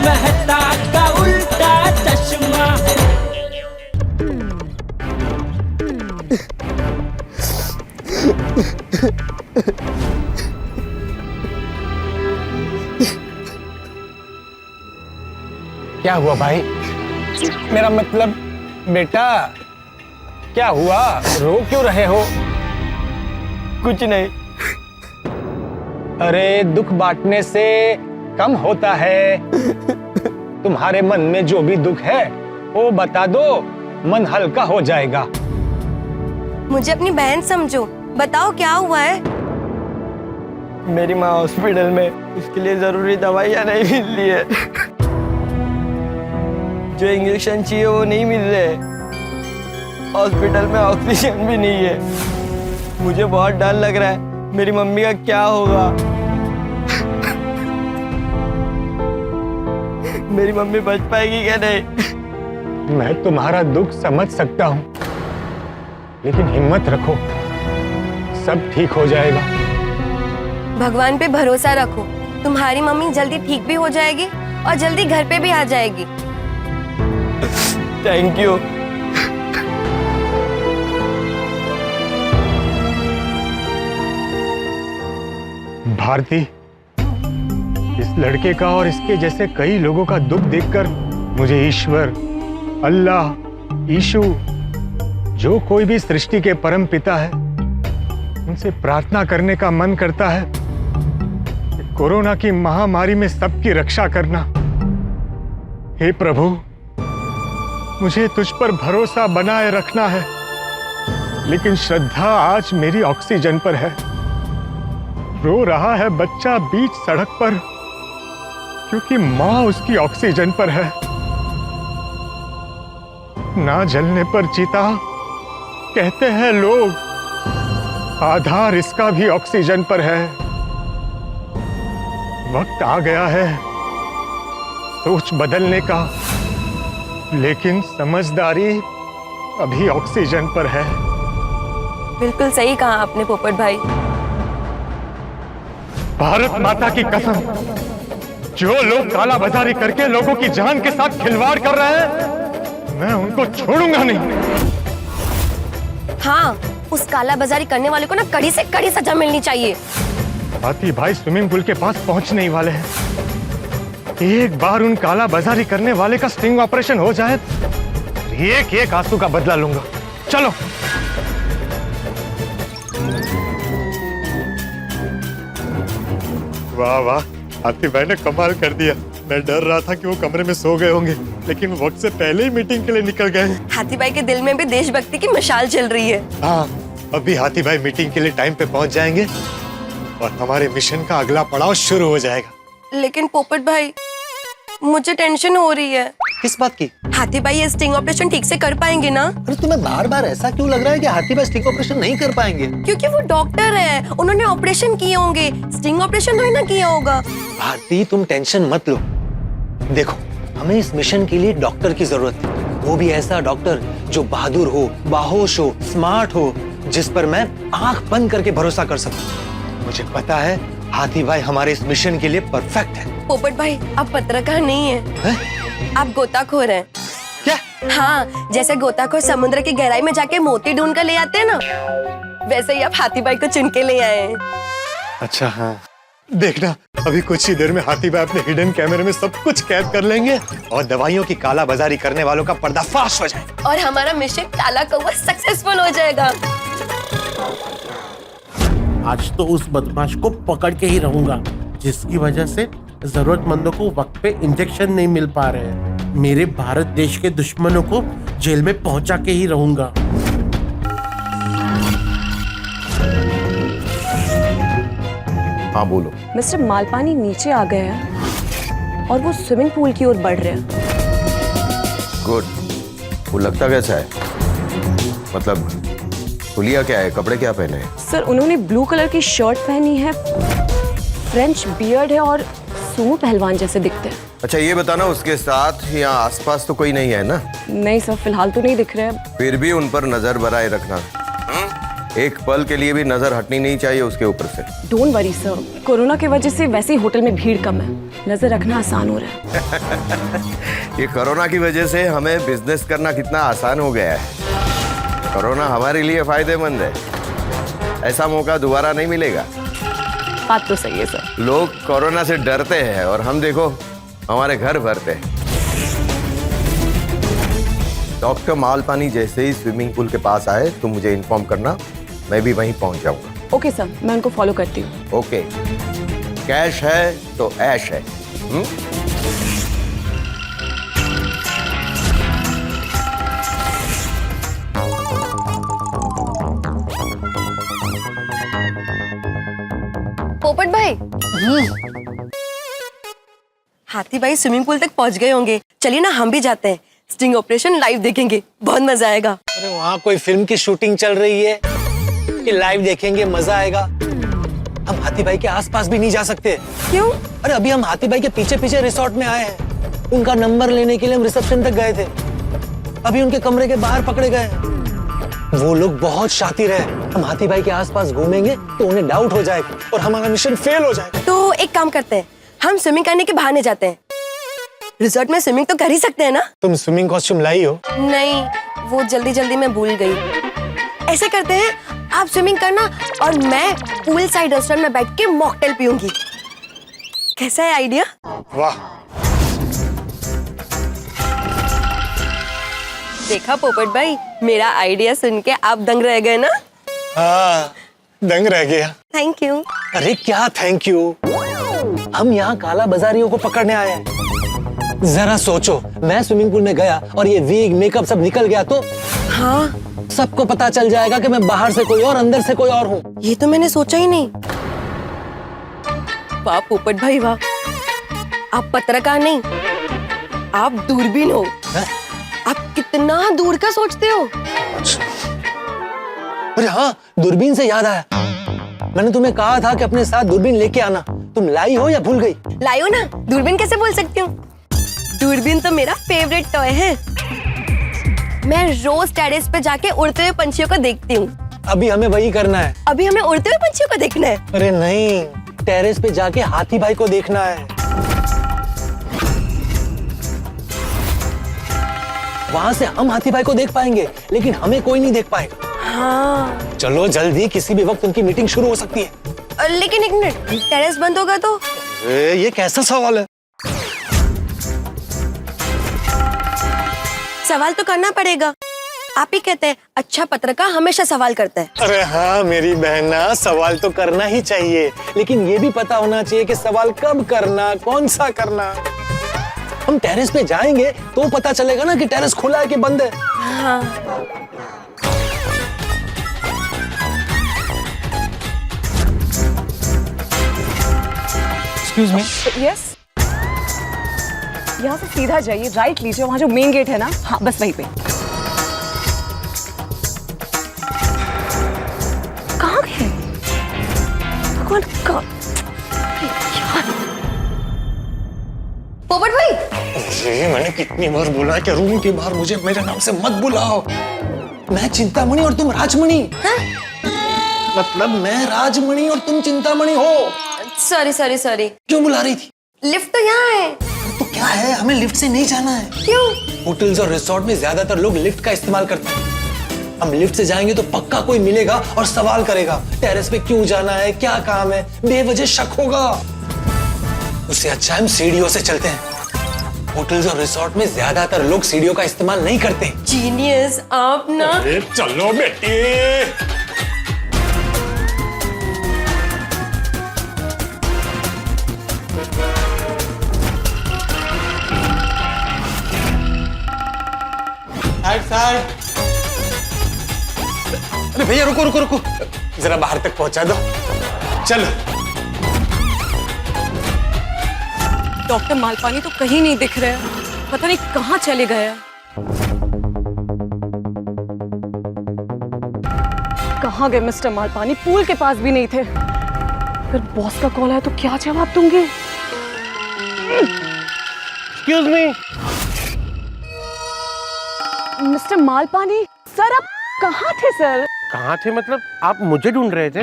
मेहता का उल्टा चश्मा। क्या हुआ भाई? मेरा मतलब बेटा, क्या हुआ? रो क्यों रहे हो? कुछ नहीं। अरे दुख बांटने से कम होता है। तुम्हारे मन में जो भी दुख है वो बता दो, मन हल्का हो जाएगा। मुझे अपनी बहन समझो, बताओ क्या हुआ है? मेरी माँ हॉस्पिटल में, उसके लिए जरूरी दवाइयाँ नहीं मिल रही है। जो इंजेक्शन चाहिए वो नहीं मिल रहे। हॉस्पिटल में ऑक्सीजन भी नहीं है। मुझे बहुत डर लग रहा है, मेरी मम्मी का क्या होगा। मेरी मम्मी बच पाएगी क्या नहीं? मैं तुम्हारा दुख समझ सकता हूँ, लेकिन हिम्मत रखो, सब ठीक हो जाएगा। भगवान पे भरोसा रखो, तुम्हारी मम्मी जल्दी ठीक भी हो जाएगी और जल्दी घर पे भी आ जाएगी। Thank you. भारती, इस लड़के का और इसके जैसे कई लोगों का दुख देखकर मुझे ईश्वर, अल्लाह, ईशु, जो कोई भी सृष्टि के परम पिता है, उनसे प्रार्थना करने का मन करता है कि कोरोना की महामारी में सबकी रक्षा करना। हे प्रभु, मुझे तुझ पर भरोसा बनाए रखना है, लेकिन श्रद्धा आज मेरी ऑक्सीजन पर है। रो रहा है बच्चा बीच सड़क पर, क्योंकि मां उसकी ऑक्सीजन पर है। ना जलने पर चिता, कहते हैं लोग, आधार इसका भी ऑक्सीजन पर है। वक्त आ गया है सोच बदलने का, लेकिन समझदारी अभी ऑक्सीजन पर है। बिल्कुल सही कहा आपने पोपट भाई। भारत माता की कसम, जो लोग काला बाजारी करके लोगों की जान के साथ खिलवाड़ कर रहे हैं, मैं उनको छोड़ूंगा नहीं। हाँ, उस काला बाजारी करने वाले को ना कड़ी से कड़ी सजा मिलनी चाहिए। हाथी भाई स्विमिंग पूल के पास पहुंचने ही वाले हैं। एक बार उन काला बाजारी करने वाले का स्टिंग ऑपरेशन हो जाए, एक एक आंसू का बदला लूंगा। चलो। वाह वाह, हाथी भाई ने कमाल कर दिया। मैं डर रहा था कि वो कमरे में सो गए होंगे, लेकिन वक्त से पहले ही मीटिंग के लिए निकल गए। हाथी भाई के दिल में भी देशभक्ति की मशाल चल रही है। हाँ, अभी हाथी भाई मीटिंग के लिए टाइम पे पहुंच जाएंगे और हमारे मिशन का अगला पड़ाव शुरू हो जाएगा। लेकिन पोपट भाई, मुझे टेंशन हो रही है। किस बात की? हाथी भाई ये स्टिंग ऑपरेशन ठीक से कर पाएंगे ना? अरे तुम्हें बार बार ऐसा क्यों लग रहा है कि हाथी भाई स्टिंग ऑपरेशन नहीं कर पाएंगे? क्योंकि वो डॉक्टर है, उन्होंने ऑपरेशन किए होंगे, स्टिंग ऑपरेशन तो ही ना किया होगा। भारती, तुम टेंशन मत लो। देखो, हमें इस मिशन के लिए डॉक्टर की जरूरत है, वो भी ऐसा डॉक्टर जो बहादुर हो, बाहोश हो, स्मार्ट हो, जिस पर मैं आंख बंद करके भरोसा कर सकूं। मुझे पता है हाथी भाई हमारे इस मिशन के लिए परफेक्ट है। पोपट भाई, आप पत्रकार नहीं है, आप गोताखोर हैं। क्या? हाँ, जैसे गोताखोर समुद्र की गहराई में जाके मोती ढूंढ कर ले आते हैं ना, वैसे ही आप हाथी भाई को चुन के ले आए हैं। अच्छा हाँ, देखना अभी कुछ ही देर में हाथी भाई अपने हिडन कैमरे में सब कुछ कैद कर लेंगे और दवाइयों की काला बाजारी करने वालों का पर्दाफाश हो जाएगा और हमारा मिशन काला कौवा सक्सेसफुल हो जाएगा। आज तो उस बदमाश को पकड़ के ही रहूंगा, जिसकी वजह से जरूरतमंदों को वक्त पे इंजेक्शन नहीं मिल पा रहे हैं। मेरे भारत देश के दुश्मनों को जेल में पहुंचा के ही रहूंगा। हाँ बोलो। मिस्टर मालपानी नीचे आ गए हैं और वो स्विमिंग पूल की ओर बढ़ रहे हैं। गुड। वो लगता कैसा है? मतलब हुलिया क्या है, कपड़े क्या पहने हैं? सर, उन्होंने ब्लू कलर की शर्ट पहनी है, फ्रेंच बियर्ड है और सूमो पहलवान जैसे दिखते हैं। अच्छा ये बताना, उसके साथ यहाँ आसपास तो कोई नहीं है ना? नहीं सर, फिलहाल तो नहीं दिख रहे हैं। फिर भी उन पर नजर बनाए रखना। एक पल के लिए भी नजर हटनी नहीं चाहिए उसके ऊपर से। डोंट वरी सर, कोरोना की वजह से वैसे ही होटल में भीड़ कम है, नजर रखना आसान हो रहा है। ये कोरोना की वजह से हमें बिजनेस करना कितना आसान हो गया है। कोरोना हमारे लिए फायदेमंद है, ऐसा मौका दोबारा नहीं मिलेगा। बात तो सही है सर। लोग कोरोना से डरते हैं और हम देखो हमारे घर भरते हैं। डॉक्टर मालपानी जैसे ही स्विमिंग पूल के पास आए तो मुझे इन्फॉर्म करना, मैं भी वहीं पहुंच जाऊंगा। ओके सर, मैं उनको फॉलो करती हूँ। ओके, कैश है तो ऐश है। पोपट भाई, हाथी भाई स्विमिंग पूल तक पहुंच गए होंगे। चलिए ना हम भी जाते हैं, स्टिंग ऑपरेशन लाइव देखेंगे, बहुत मजा आएगा। अरे वहाँ कोई फिल्म की शूटिंग चल रही है कि लाइव देखेंगे, मजा आएगा। हम हाथी भाई के आसपास भी नहीं जा सकते। क्यों? अरे अभी हम हाथी भाई के पीछे पीछे रिसोर्ट में आए हैं। उनका नंबर लेने के लिए हम रिसेप्शन तक गए थे, अभी उनके कमरे के बाहर पकड़े गए। वो लोग बहुत शातिर है। हम हाथी भाई के आसपास घूमेंगे तो उन्हें डाउट हो जाएगा और हमारा मिशन फेल हो जाएगा। तो एक काम करते हैं, हम स्विमिंग करने के बहाने जाते हैं। रिसोर्ट में स्विमिंग तो कर ही सकते हैं ना? तुम स्विमिंग कॉस्ट्यूम लाई हो? नहीं, वो जल्दी जल्दी में भूल गई। ऐसे करते हैं, आप स्विमिंग करना और मैं पूल साइड रेस्टोरेंट में बैठ के मॉकटेल पीऊंगी। कैसा है आइडिया? वाह, देखा पोपट भाई, मेरा आइडिया सुन के आप दंग रह गए ना? हाँ, दंग रह गया। Thank you. अरे क्या थैंक यू, हम यहाँ काला बाजारियों को पकड़ने आए हैं। जरा सोचो, मैं स्विमिंग पूल में गया और ये विग मेकअप सब निकल गया तो हाँ, सबको पता चल जाएगा कि मैं बाहर से कोई और अंदर से कोई और हूँ। ये तो मैंने सोचा ही नहीं। वाह पोपट भाई वाह, आप पत्रकार नहीं, आप दूरबीन हो। है? आप कितना दूर का सोचते हो। अरे हाँ, दूरबीन से याद आया, मैंने तुम्हें कहा था कि अपने साथ दूरबीन लेके आना। तुम लाई हो या भूल गई? लायो ना, दूरबीन कैसे बोल सकती हूँ। दूरबीन तो मेरा फेवरेट टॉय है। मैं रोज टेरेस पे जाके उड़ते हुए पंछियों को देखती हूँ। अभी हमें वही करना है। अभी हमें उड़ते हुए पंछियों को देखना है। अरे नहीं, टेरेस पे जाके हाथी भाई को देखना है। वहां से हम हाथी भाई को देख पाएंगे, लेकिन हमें कोई नहीं देख पाएगा। हाँ, चलो जल्दी, किसी भी वक्त उनकी मीटिंग शुरू हो सकती है। लेकिन एक मिनट, टेरेस बंद होगा तो? ये कैसा सवाल है? सवाल तो करना पड़ेगा। आप ही कहते हैं अच्छा पत्रकार हमेशा सवाल करता है। अरे हाँ मेरी बहना, सवाल तो करना ही चाहिए, लेकिन ये भी पता होना चाहिए कि सवाल कब करना, कौन सा करना। हम टेरेस पे जाएंगे तो पता चलेगा ना कि टेरेस खुला है कि बंद है। हाँ। Excuse me. यस, यहाँ से सीधा जाइए, राइट लीजिए, वहाँ जो मेन गेट है ना, हाँ बस वहीं पे। कहाँ गए भगवान का? पोपट भाई, अरे मैंने कितनी बार बोला है कि रूम के बाहर मुझे मेरे नाम से मत बुलाओ। मैं चिंतामणि और तुम राजमणि। हाँ? मतलब मैं राजमणि और तुम चिंतामणि हो। Sorry sorry sorry. क्यों बुला रही थी? लिफ्ट तो यहाँ है। तो क्या है, हमें लिफ्ट से नहीं जाना है। क्यों? होटल्स और रिसोर्ट में ज्यादातर लोग लिफ्ट का इस्तेमाल करते हैं। हम लिफ्ट से जाएंगे तो पक्का कोई मिलेगा और सवाल करेगा, टेरेस पे क्यों जाना है, क्या काम है, बेवजह शक होगा। उससे अच्छा हम सीढ़ियों से चलते हैं। होटल्स और रिसोर्ट में ज्यादातर लोग सीढ़ियों का इस्तेमाल नहीं करते। जीनियस आप ना। चलो बेटी। अरे भैया रुको रुको रुको, जरा बाहर तक पहुंचा दो। चलो। डॉक्टर मालपानी तो कहीं नहीं दिख रहे, पता नहीं कहाँ चले गए। कहाँ गए मिस्टर मालपानी? पूल के पास भी नहीं थे। फिर बॉस का कॉल आया तो क्या जवाब दूंगी? Excuse me. Mister Malpani sir, आप कहाँ थे सर? कहाँ थे मतलब? आप मुझे ढूंढ रहे थे?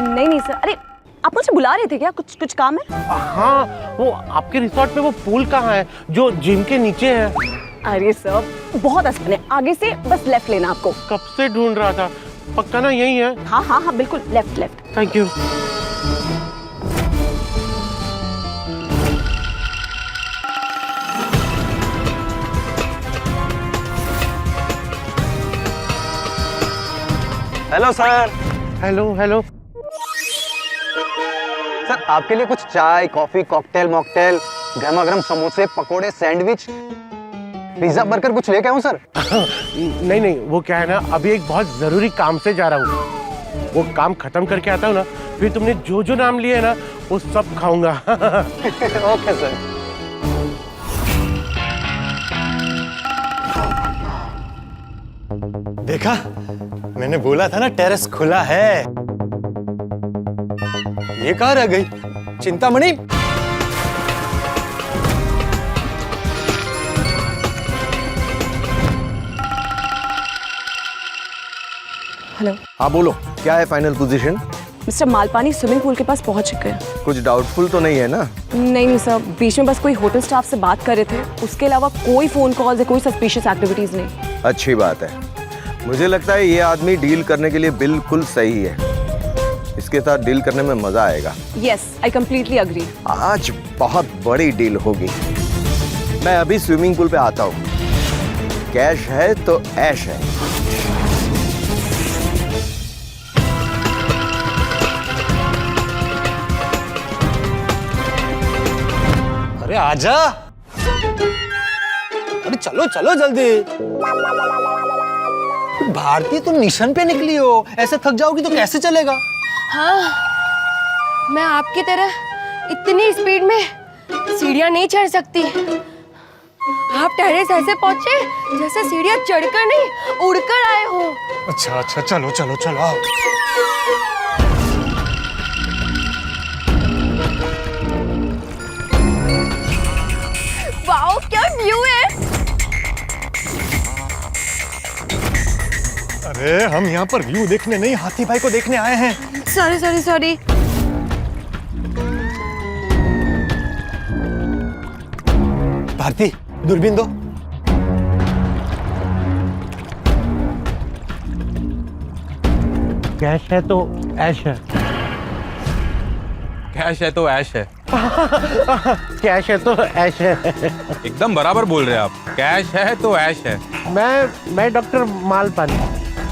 नहीं सर, अरे आप मुझे बुला रहे थे क्या? कुछ काम है? हाँ, वो आपके रिसोर्ट में वो पूल कहाँ है जो जिम के नीचे है? अरे सर बहुत आसान है, आगे से बस लेफ्ट लेना आपको। कब से ढूंढ रहा था, पक्का ना यही है? हाँ बिल्कुल, left. Thank you. Hello sir. Hello. Sir आपके लिए कुछ चाय, कॉफी, कॉकटेल, मॉकटेल, गर्मा गर्म समोसे, पकोड़े, सैंडविच, पिज्जा, बर्गर कुछ लेके आऊं सर? नहीं, वो क्या है ना, अभी एक बहुत जरूरी काम से जा रहा हूँ। वो काम खत्म करके आता हूँ ना, फिर तुमने जो नाम लिए ना वो सब खाऊंगा। Okay sir. देखा, मैंने बोला था ना टेरेस खुला है। ये कहाँ रह गई चिंतामणि? हेलो। हाँ बोलो, क्या है final position? Mister Malpani swimming pool के पास पहुंच चुके हैं। कुछ डाउटफुल तो नहीं है ना? नहीं सर, बीच में बस कोई होटल स्टाफ से बात कर रहे थे, उसके अलावा कोई फोन कॉल या कोई सस्पिशियस एक्टिविटीज नहीं। अच्छी बात है। मुझे लगता है ये आदमी डील करने के लिए बिल्कुल सही है। इसके साथ डील करने में मजा आएगा। Yes, I completely agree. आज बहुत बड़ी डील होगी। मैं अभी स्विमिंग पूल पे आता हूँ। कैश है तो ऐश है। अरे आजा, अरे चलो जल्दी। भारती तुम मिशन पे निकली हो, ऐसे थक जाओगी तो कैसे चलेगा? हाँ, मैं आपकी तरह इतनी स्पीड में सीढ़ियाँ नहीं चढ़ सकती। आप टेरेस ऐसे पहुंचे जैसे सीढ़ियाँ चढ़कर नहीं उड़कर आए हो। अच्छा चलो आओ। वाओ, क्या व्यू है। अरे हम यहाँ पर व्यू देखने नहीं, हाथी भाई को देखने आए हैं। सॉरी। भारती, दूरबीन दो। कैश है तो ऐश है। कैश है तो ऐश है। कैश है तो ऐश है। एकदम बराबर बोल रहे हैं आप। कैश है तो ऐश है। मैं डॉक्टर मालपानी।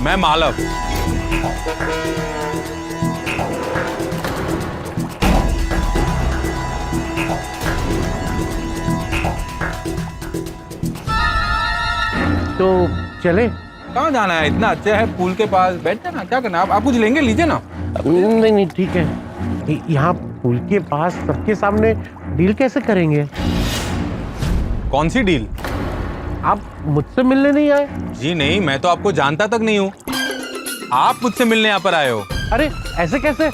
मैं मालव। तो चले? कहाँ जाना है? इतना अच्छा है, पूल के पास बैठ जाना। क्या करना है? आप कुछ लेंगे, लीजिए ना। नहीं ठीक है। यहाँ पुल के पास सबके सामने डील कैसे करेंगे? कौन सी डील? आप मुझसे मिलने नहीं आए? जी नहीं, मैं तो आपको जानता तक नहीं हूँ। आप मुझसे मिलने यहाँ पर आए हो। अरे ऐसे कैसे?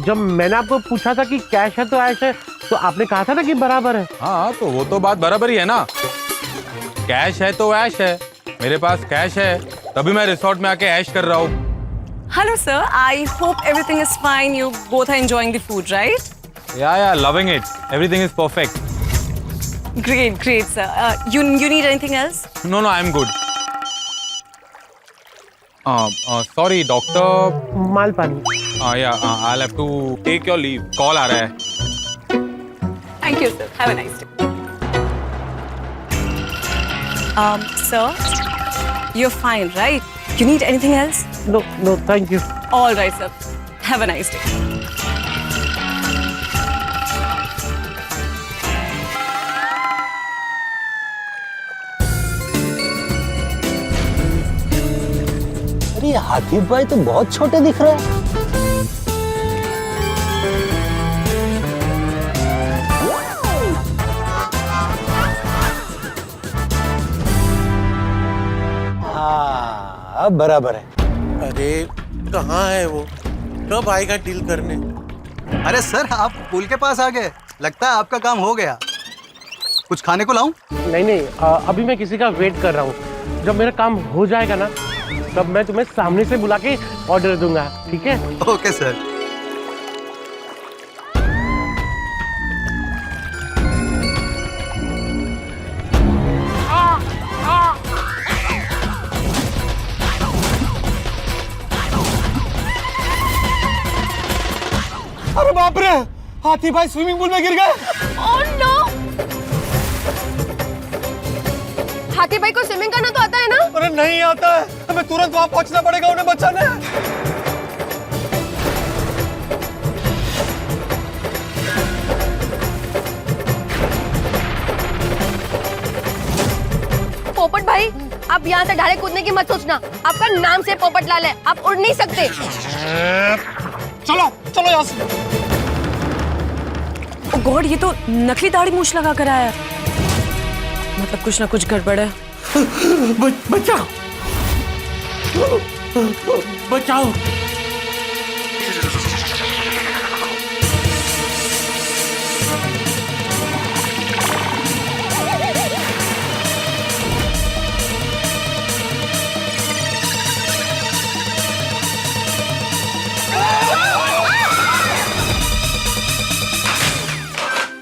जब मैंने आपको पूछा था कि कैश है तो ऐश है, तो आपने कहा था ना कि बराबर है। हाँ, तो वो तो बात बराबर ही है ना। कैश है तो ऐश है। मेरे पास कैश है, तभी मैं रिसोर्ट में आके ऐश कर रहा हूँ। Hello sir, I hope everything is fine. You both are enjoying the food, right? Yeah, loving it. Everything is perfect. Great sir. You need anything else? No, I'm good. Sorry, doctor. Malpani. Yeah, I'll have to take your leave. Call आ रहा है। Thank you sir. Have a nice day. Sir, you're fine, right? You need anything else? No, thank you. All right sir. Have a nice day. अरे हाथी भाई तो बहुत छोटे दिख रहे हैं। हाँ, अब बराबर है। अरे कहाँ है वो? कब आएगा डील करने? अरे सर, आप पुल के पास आ गए। लगता है आपका काम हो गया। कुछ खाने को लाऊं? नहीं, अभी मैं किसी का वेट कर रहा हूँ। जब मेरा काम हो जाएगा ना, तब मैं तुम्हें सामने से बुला के ऑर्डर दूंगा, ठीक है? Okay sir. अरे बाप रे, हाथी भाई स्विमिंग पूल में गिर गए। Oh no! हाथी भाई को स्विमिंग करना तो आता है ना? अरे नहीं आता है, हमें तुरंत वहां पहुंचना पड़ेगा उन्हें बचाने। पोपट भाई, आप यहाँ से डायरेक्ट कूदने की मत सोचना। आपका नाम से पोपटलाल है, आप उड़ नहीं सकते। चलो चलो यहाँ से। ओ गॉड, ये तो नकली दाढ़ी मूछ लगा कर आया है। मतलब कुछ ना कुछ गड़बड़ है। बचाओ, बचाओ।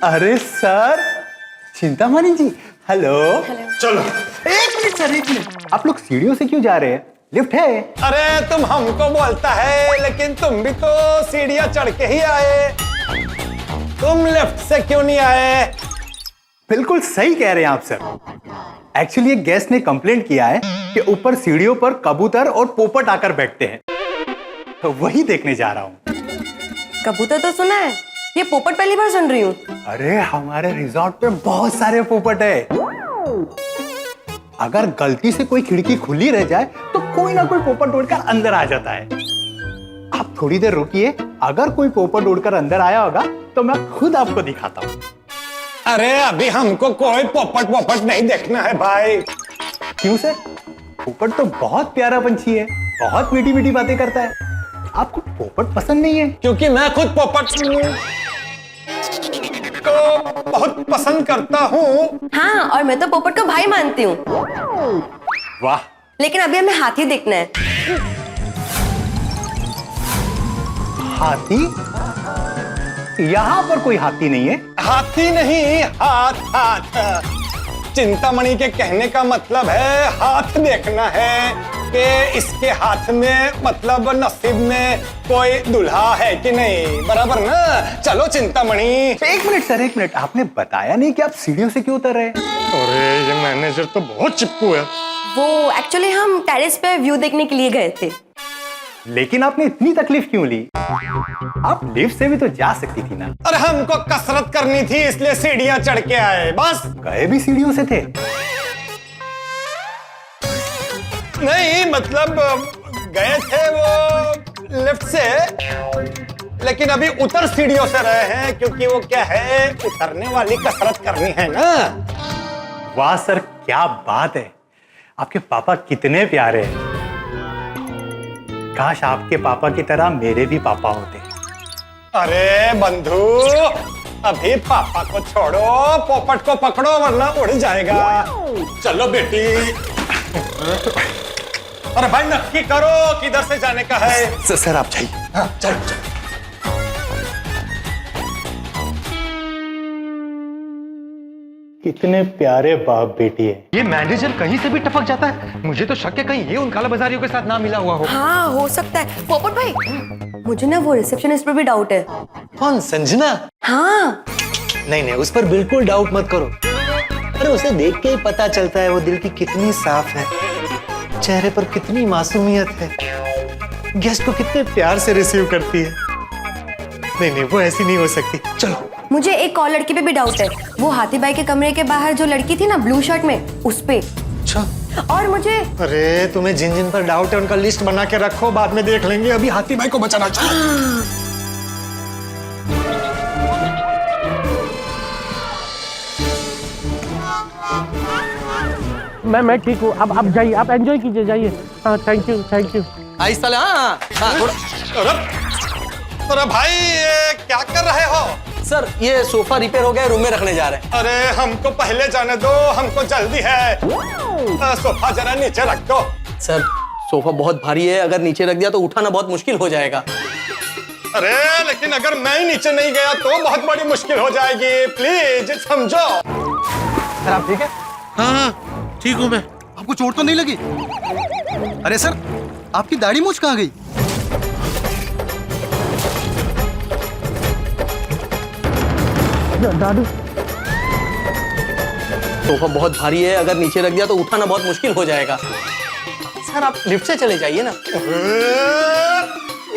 अरे सर, चिंतामणि जी, हेलो। चलो। एक मिनट सर, एक मिनट। आप लोग सीढ़ियों से क्यों जा रहे हैं? लिफ्ट है। अरे तुम हमको बोलता है, लेकिन तुम भी तो सीढ़ियां चढ़ के ही आए। तुम लिफ्ट से क्यों नहीं आए? बिल्कुल सही कह रहे हैं आप सर। एक्चुअली एक गेस्ट ने कंप्लेंट किया है कि ऊपर सीढ़ियों पर कबूतर और पोपट आकर बैठते हैं, तो वही देखने जा रहा हूँ। कबूतर तो सुना है, ये पोपट पहली बार सुन रही हूँ। अरे हमारे रिजॉर्ट पे बहुत सारे पोपट है। अगर गलती से कोई खिड़की खुली रह जाए तो कोई ना कोई पोपट उड़कर अंदर आ जाता है। आप थोड़ी देर रुकिए, अगर कोई पोपट उड़कर अंदर आया होगा तो मैं खुद आपको दिखाता हूँ। अरे अभी हमको कोई पोपट नहीं देखना है भाई। क्यों सर? पोपट तो बहुत प्यारा पंछी है, बहुत मीठी मीठी बातें करता है। आपको पोपट पसंद नहीं है? क्योंकि मैं खुद पोपट को बहुत पसंद करता हूँ। हाँ, और मैं तो पोपट को भाई मानती हूँ। वाह। लेकिन अभी हमें हाथी देखना है। हाथी? यहाँ पर कोई हाथी नहीं है। हाथी नहीं, हाथ। चिंतामणि के कहने का मतलब है हाथ देखना है कि इसके हाथ में, मतलब नसीब में कोई दुल्हा है कि नहीं, बराबर ना? चलो चिंतामणि। एक मिनट सर, एक मिनट। आपने बताया नहीं कि आप सीढ़ियों से क्यों उतर रहे हैं? अरे ये मैनेजर तो बहुत चिपकू है। वो एक्चुअली हम टेरेस पे व्यू देखने के लिए गए थे। लेकिन आपने इतनी तकलीफ क्यों ली? आप लिफ्ट से भी तो जा सकती थी ना। अरे हमको कसरत करनी थी, इसलिए सीढ़ियां चढ़ के आए बस। गए भी सीढ़ियों से थे? नहीं, मतलब गए थे वो लिफ्ट से, लेकिन अभी उतर सीढ़ियों से रहे हैं, क्योंकि वो क्या है, उतरने वाली कसरत करनी है ना। वाह सर, क्या बात है। आपके पापा कितने प्यारे हैं। काश आपके पापा की तरह मेरे भी पापा होते। अरे बंधु, अभी पापा को छोड़ो, पोपट को पकड़ो वरना उड़ जाएगा। चलो बेटी। अरे भाई नक्की करो किधर से जाने का है। सर आप जाइए। हाँ, चलो। कितने प्यारे बाप बेटी है। ये मैनेजर कहीं से भी टपक जाता है। मुझे तो शक है कहीं ये उन काला बाजारियों के साथ ना मिला हुआ हो। हाँ, हो सकता है। पोपट भाई, मुझे ना वो रिसेप्शनिस्ट पर भी डाउट है। कौन, संजना? हाँ। नहीं, उस पर बिल्कुल डाउट मत करो। अरे उसे देख के ही पता चलता है वो दिल की कितनी साफ है, चेहरे पर कितनी मासूमियत है, गेस्ट को कितने प्यार से रिसीव करती है। नहीं, वो ऐसी नहीं हो सकती। चलो। मुझे एक और लड़की पे भी डाउट है। वो हाथी भाई के कमरे के बाहर जो लड़की थी ना ब्लू शर्ट में, उस पे। अच्छा। और मुझे, अरे तुम्हें जिन जिन पर डाउट है उनका लिस्ट बना के रखो, बाद में देख लेंगे। अभी हाथी भाई को बचाना चाहिए। मैं ठीक हूँ। अब आप जाइए, आप एंजॉय कीजिए, जाइए। हाँ, थैंक यू। आइस साले, हाँ। अरे भाई ये क्या कर रहे हो? सर, ये सोफा रिपेयर हो गया, रूम में रखने जा रहे हैं। अरे हमको पहले जाने दो, हमको जल्दी है। सोफा जरा नीचे रख दो। सर, सोफा बहुत भारी है, अगर नीचे रख दिया तो उठाना बहुत मुश्किल हो जाएगा। अरे लेकिन अगर मैं ही नीचे नहीं गया तो बहुत बड़ी मुश्किल हो जाएगी, प्लीज समझो। सर आप ठीक है? हाँ ठीक हूँ मैं। आपको चोट तो नहीं लगी? अरे सर आपकी दाढ़ी मूंछ कहाँ गई? सोफा बहुत भारी है, अगर नीचे रख दिया तो उठाना बहुत मुश्किल हो जाएगा। सर आप लिफ्ट से चले जाइए ना।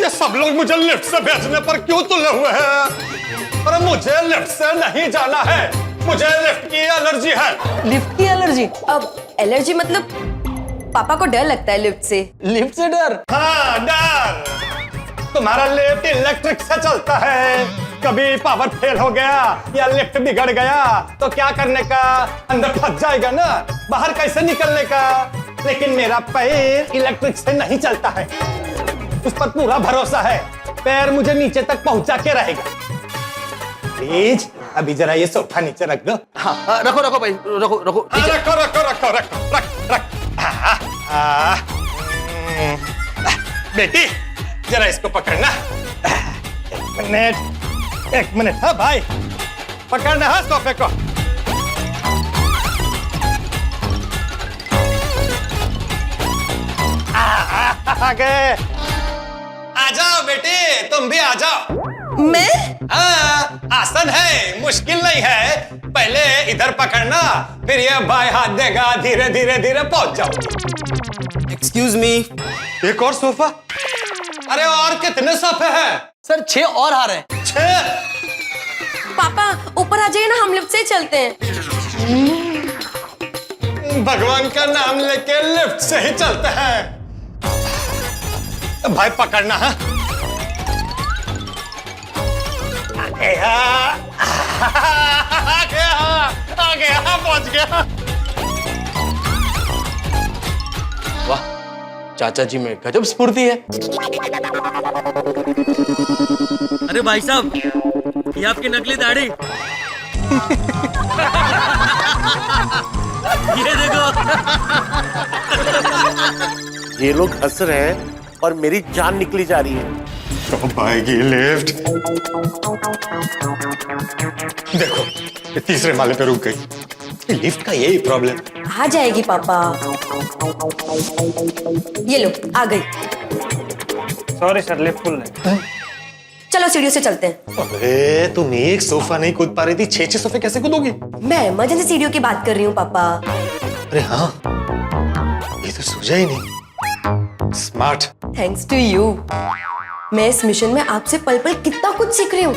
ये सब लोग मुझे लिफ्ट से भेजने पर क्यों तुले हुए हैं? अरे मुझे लिफ्ट से नहीं जाना है, मुझे लिफ्ट की एलर्जी है। लिफ्ट की एलर्जी? अब एलर्जी मतलब पापा को डर लगता है लिफ्ट से। लिफ्ट से डर? हाँ डर। तुम्हारा लिफ्ट इलेक्ट्रिक से चलता है, कभी पावर फेल हो गया या लिफ्ट बिगड़ गया तो क्या करने का? अंदर फंस जाएगा ना, बाहर कैसे निकलने का? लेकिन मेरा पैर इलेक्ट्रिक से नहीं चलता है, उस पर पूरा भरोसा है, पैर मुझे नीचे तक पहुंचा के रहेगा। प्लीज अभी जरा ये सोफा नीचे रख दो। हाँ रखो रखो भाई, रखो रखो नीचे। रखो रखो रखो रखो रख रख। बेटी जरा इसको पकड़ना। एक मिनट। हाँ भाई पकड़ना है सोफे को। आ गए। आ जाओ बेटी, तुम भी आ जाओ। मैं? हाँ आसान है, मुश्किल नहीं है। पहले इधर पकड़ना, फिर ये बाएं हाथ देगा, धीरे धीरे धीरे पहुंच जाओ। Excuse me. एक और सोफा? अरे और कितने सोफे हैं? सर 6 और आ रहे हैं। 6? पापा ऊपर आ जाइए ना, हम लिफ्ट से ही चलते हैं। भगवान का नाम लेके लिफ्ट से ही चलते हैं। भाई पकड़ना है। आ गया, पहुंच गया। वाह चाचा जी में गजब स्फूर्ति है। अरे भाई साहब, ये आपकी नकली दाढ़ी। ये देखो। ये लोग हंस रहे हैं और मेरी जान निकली जा रही है। कब आएगी लिफ्ट? देखो ये तीसरे माले पे रुक गई। लिफ्ट का यही प्रॉब्लम। आ जाएगी पापा। ये लो आ गई। सॉरी सर लिफ्ट फुल है। चलो सीढ़ियों से चलते हैं। अरे तुम एक सोफा नहीं कूद पा रही थी, 6 सोफे कैसे कूदोगी? मैं इमरजेंसी सीढ़ियों की बात कर रही हूँ पापा। अरे हाँ ये तो सूझा ही नहीं। स्मार्ट। Thanks to you. मैं इस मिशन में आपसे पल पल कितना कुछ सीख रही हूँ।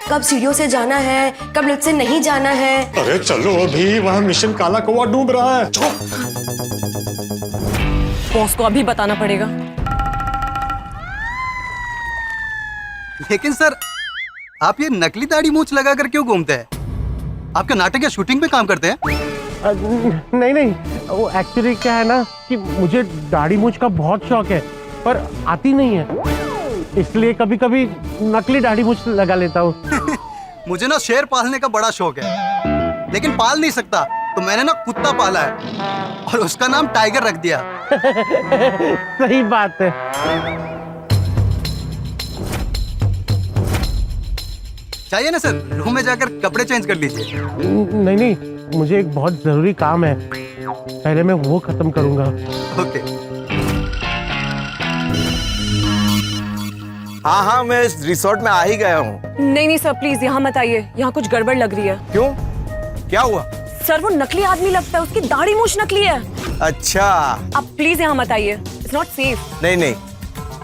कब सीढ़ियों से जाना है, कब लिफ्ट से नहीं जाना है। अरे चलो अभी, वहाँ मिशन काला कौवा डूब रहा है। बॉस को अभी बताना पड़ेगा। लेकिन सर आप ये नकली दाढ़ी मूंछ लगाकर क्यों घूमते हैं? आपका नाटक या शूटिंग पे काम करते हैं? नहीं वो एक्चुअली क्या है ना कि मुझे दाढ़ी मूंछ का बहुत शौक है पर आती नहीं है, इसलिए कभी कभी नकली दाढ़ी मूंछ लगा लेता हूँ। मुझे ना शेर पालने का बड़ा शौक है, लेकिन पाल नहीं सकता, तो मैंने ना कुत्ता पाला है और उसका नाम टाइगर रख दिया। सही बात है। चाहिए ना सर, रूम में जाकर कपड़े चेंज कर लीजिए। नहीं मुझे एक बहुत जरूरी काम है, पहले मैं वो खत्म करूंगा। ओके। हाँ मैं इस रिसोर्ट में आ ही गया हूँ। नहीं सर प्लीज यहाँ मत आइए, यहाँ कुछ गड़बड़ लग रही है। क्यों, क्या हुआ? सर वो नकली आदमी लगता है, उसकी दाढ़ी मूंछ नकली है। अच्छा आप प्लीज यहाँ मत आइए, इट्स नॉट सेफ। नहीं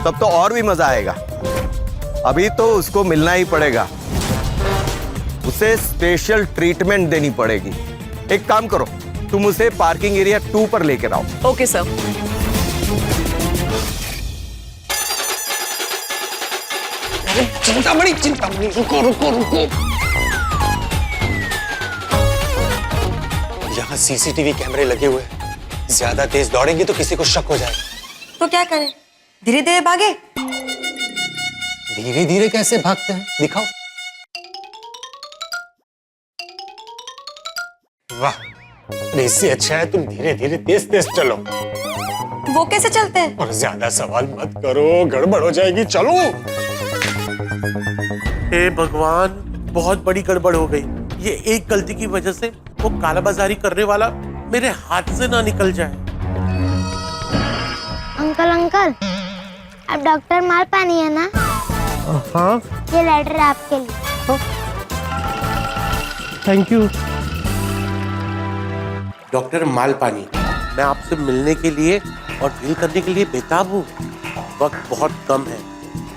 तब तो और भी मजा आएगा। अभी तो उसको मिलना ही पड़ेगा, उसे स्पेशल ट्रीटमेंट देनी पड़ेगी। एक काम करो, तुम उसे पार्किंग एरिया 2 पर लेकर आओ। Okay sir. चिंतामणि रुको। यहाँ सीसीटीवी कैमरे लगे हुए हैं, ज्यादा तेज दौड़ेंगे तो किसी को शक हो जाएगा। तो क्या करें, धीरे धीरे भागे? धीरे धीरे कैसे भागते हैं, दिखाओ। वाह, इससे अच्छा है तुम धीरे धीरे तेज तेज चलो। वो कैसे चलते हैं? और ज्यादा सवाल मत करो, गड़बड़ हो जाएगी, चलो। हे भगवान, बहुत बड़ी गड़बड़ हो गई। ये एक गलती की वजह से वो कालाबाजारी करने वाला मेरे हाथ से ना निकल जाए। अंकल अंकल, आप डॉक्टर मालपानी है ना? हाँ, ये लेटर है आपके लिए। Thank you. डॉक्टर मालपानी, मैं आपसे मिलने के लिए और डील करने के लिए बेताब हूँ। वक्त बहुत कम है,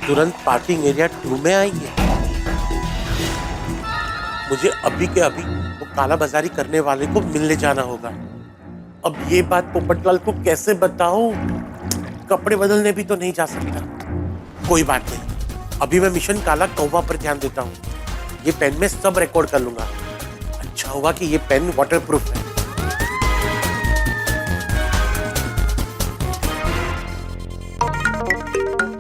तुरंत पार्किंग एरिया 2 में आइए। मुझे अभी के अभी वो काला बाजारी करने वाले को मिलने जाना होगा। अब ये बात पोपटलाल को कैसे बताऊं? कपड़े बदलने भी तो नहीं जा सकता। कोई बात नहीं, अभी मैं मिशन काला कौवा पर ध्यान देता हूँ। ये पेन में सब रिकॉर्ड कर लूंगा। अच्छा हुआ कि ये पेन वाटरप्रूफ है।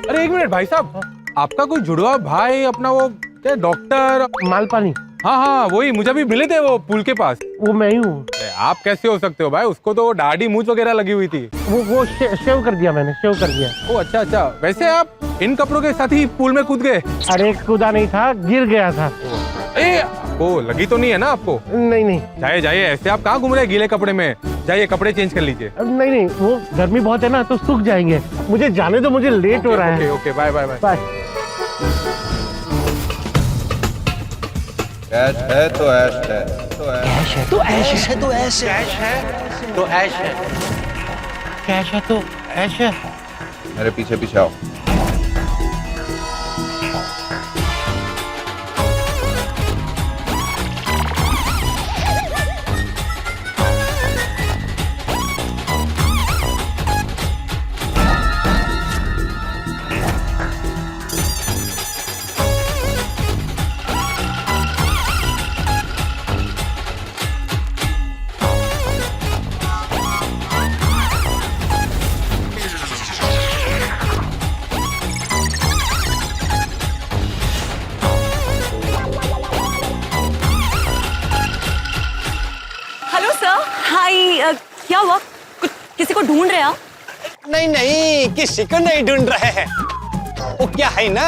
अरे एक मिनट भाई साहब, आपका कोई जुड़वा भाई अपना वो क्या डॉक्टर मालपानी? हाँ हाँ वही, मुझे भी मिले थे वो पुल के पास। वो मैं ही हूँ। आप कैसे हो सकते हो भाई? उसको तो दाढ़ी मूंछ वगैरह लगी हुई थी। वो शेव कर दिया मैंने, शेव कर दिया। ओ अच्छा अच्छा, वैसे आप इन कपड़ों के साथ ही पूल में कूद गए? अरे कूदा नहीं था, गिर गया था। वो लगी तो नहीं है ना आपको? नहीं नहीं जाइए जाइए, ऐसे आप कहाँ घूम रहे हैं गीले कपड़े में? जाइए कपड़े चेंज कर लीजिए। नहीं नहीं, वो गर्मी बहुत है ना, तो सूख जाएंगे। मुझे जाने दो, मुझे लेट हो रहा है। Okay bye bye bye. Bye. ऐश है तो ऐश है, तो ऐश है, तो ऐश है, कैश है तो ऐश है, कैश है तो ऐश है। मेरे पीछे पीछे आओ। हेलो सर, हाय। क्या हुआ? कुछ किसी को ढूंढ रहे आप? नहीं नहीं, किसी को नहीं ढूंढ रहे हैं। वो क्या है ना,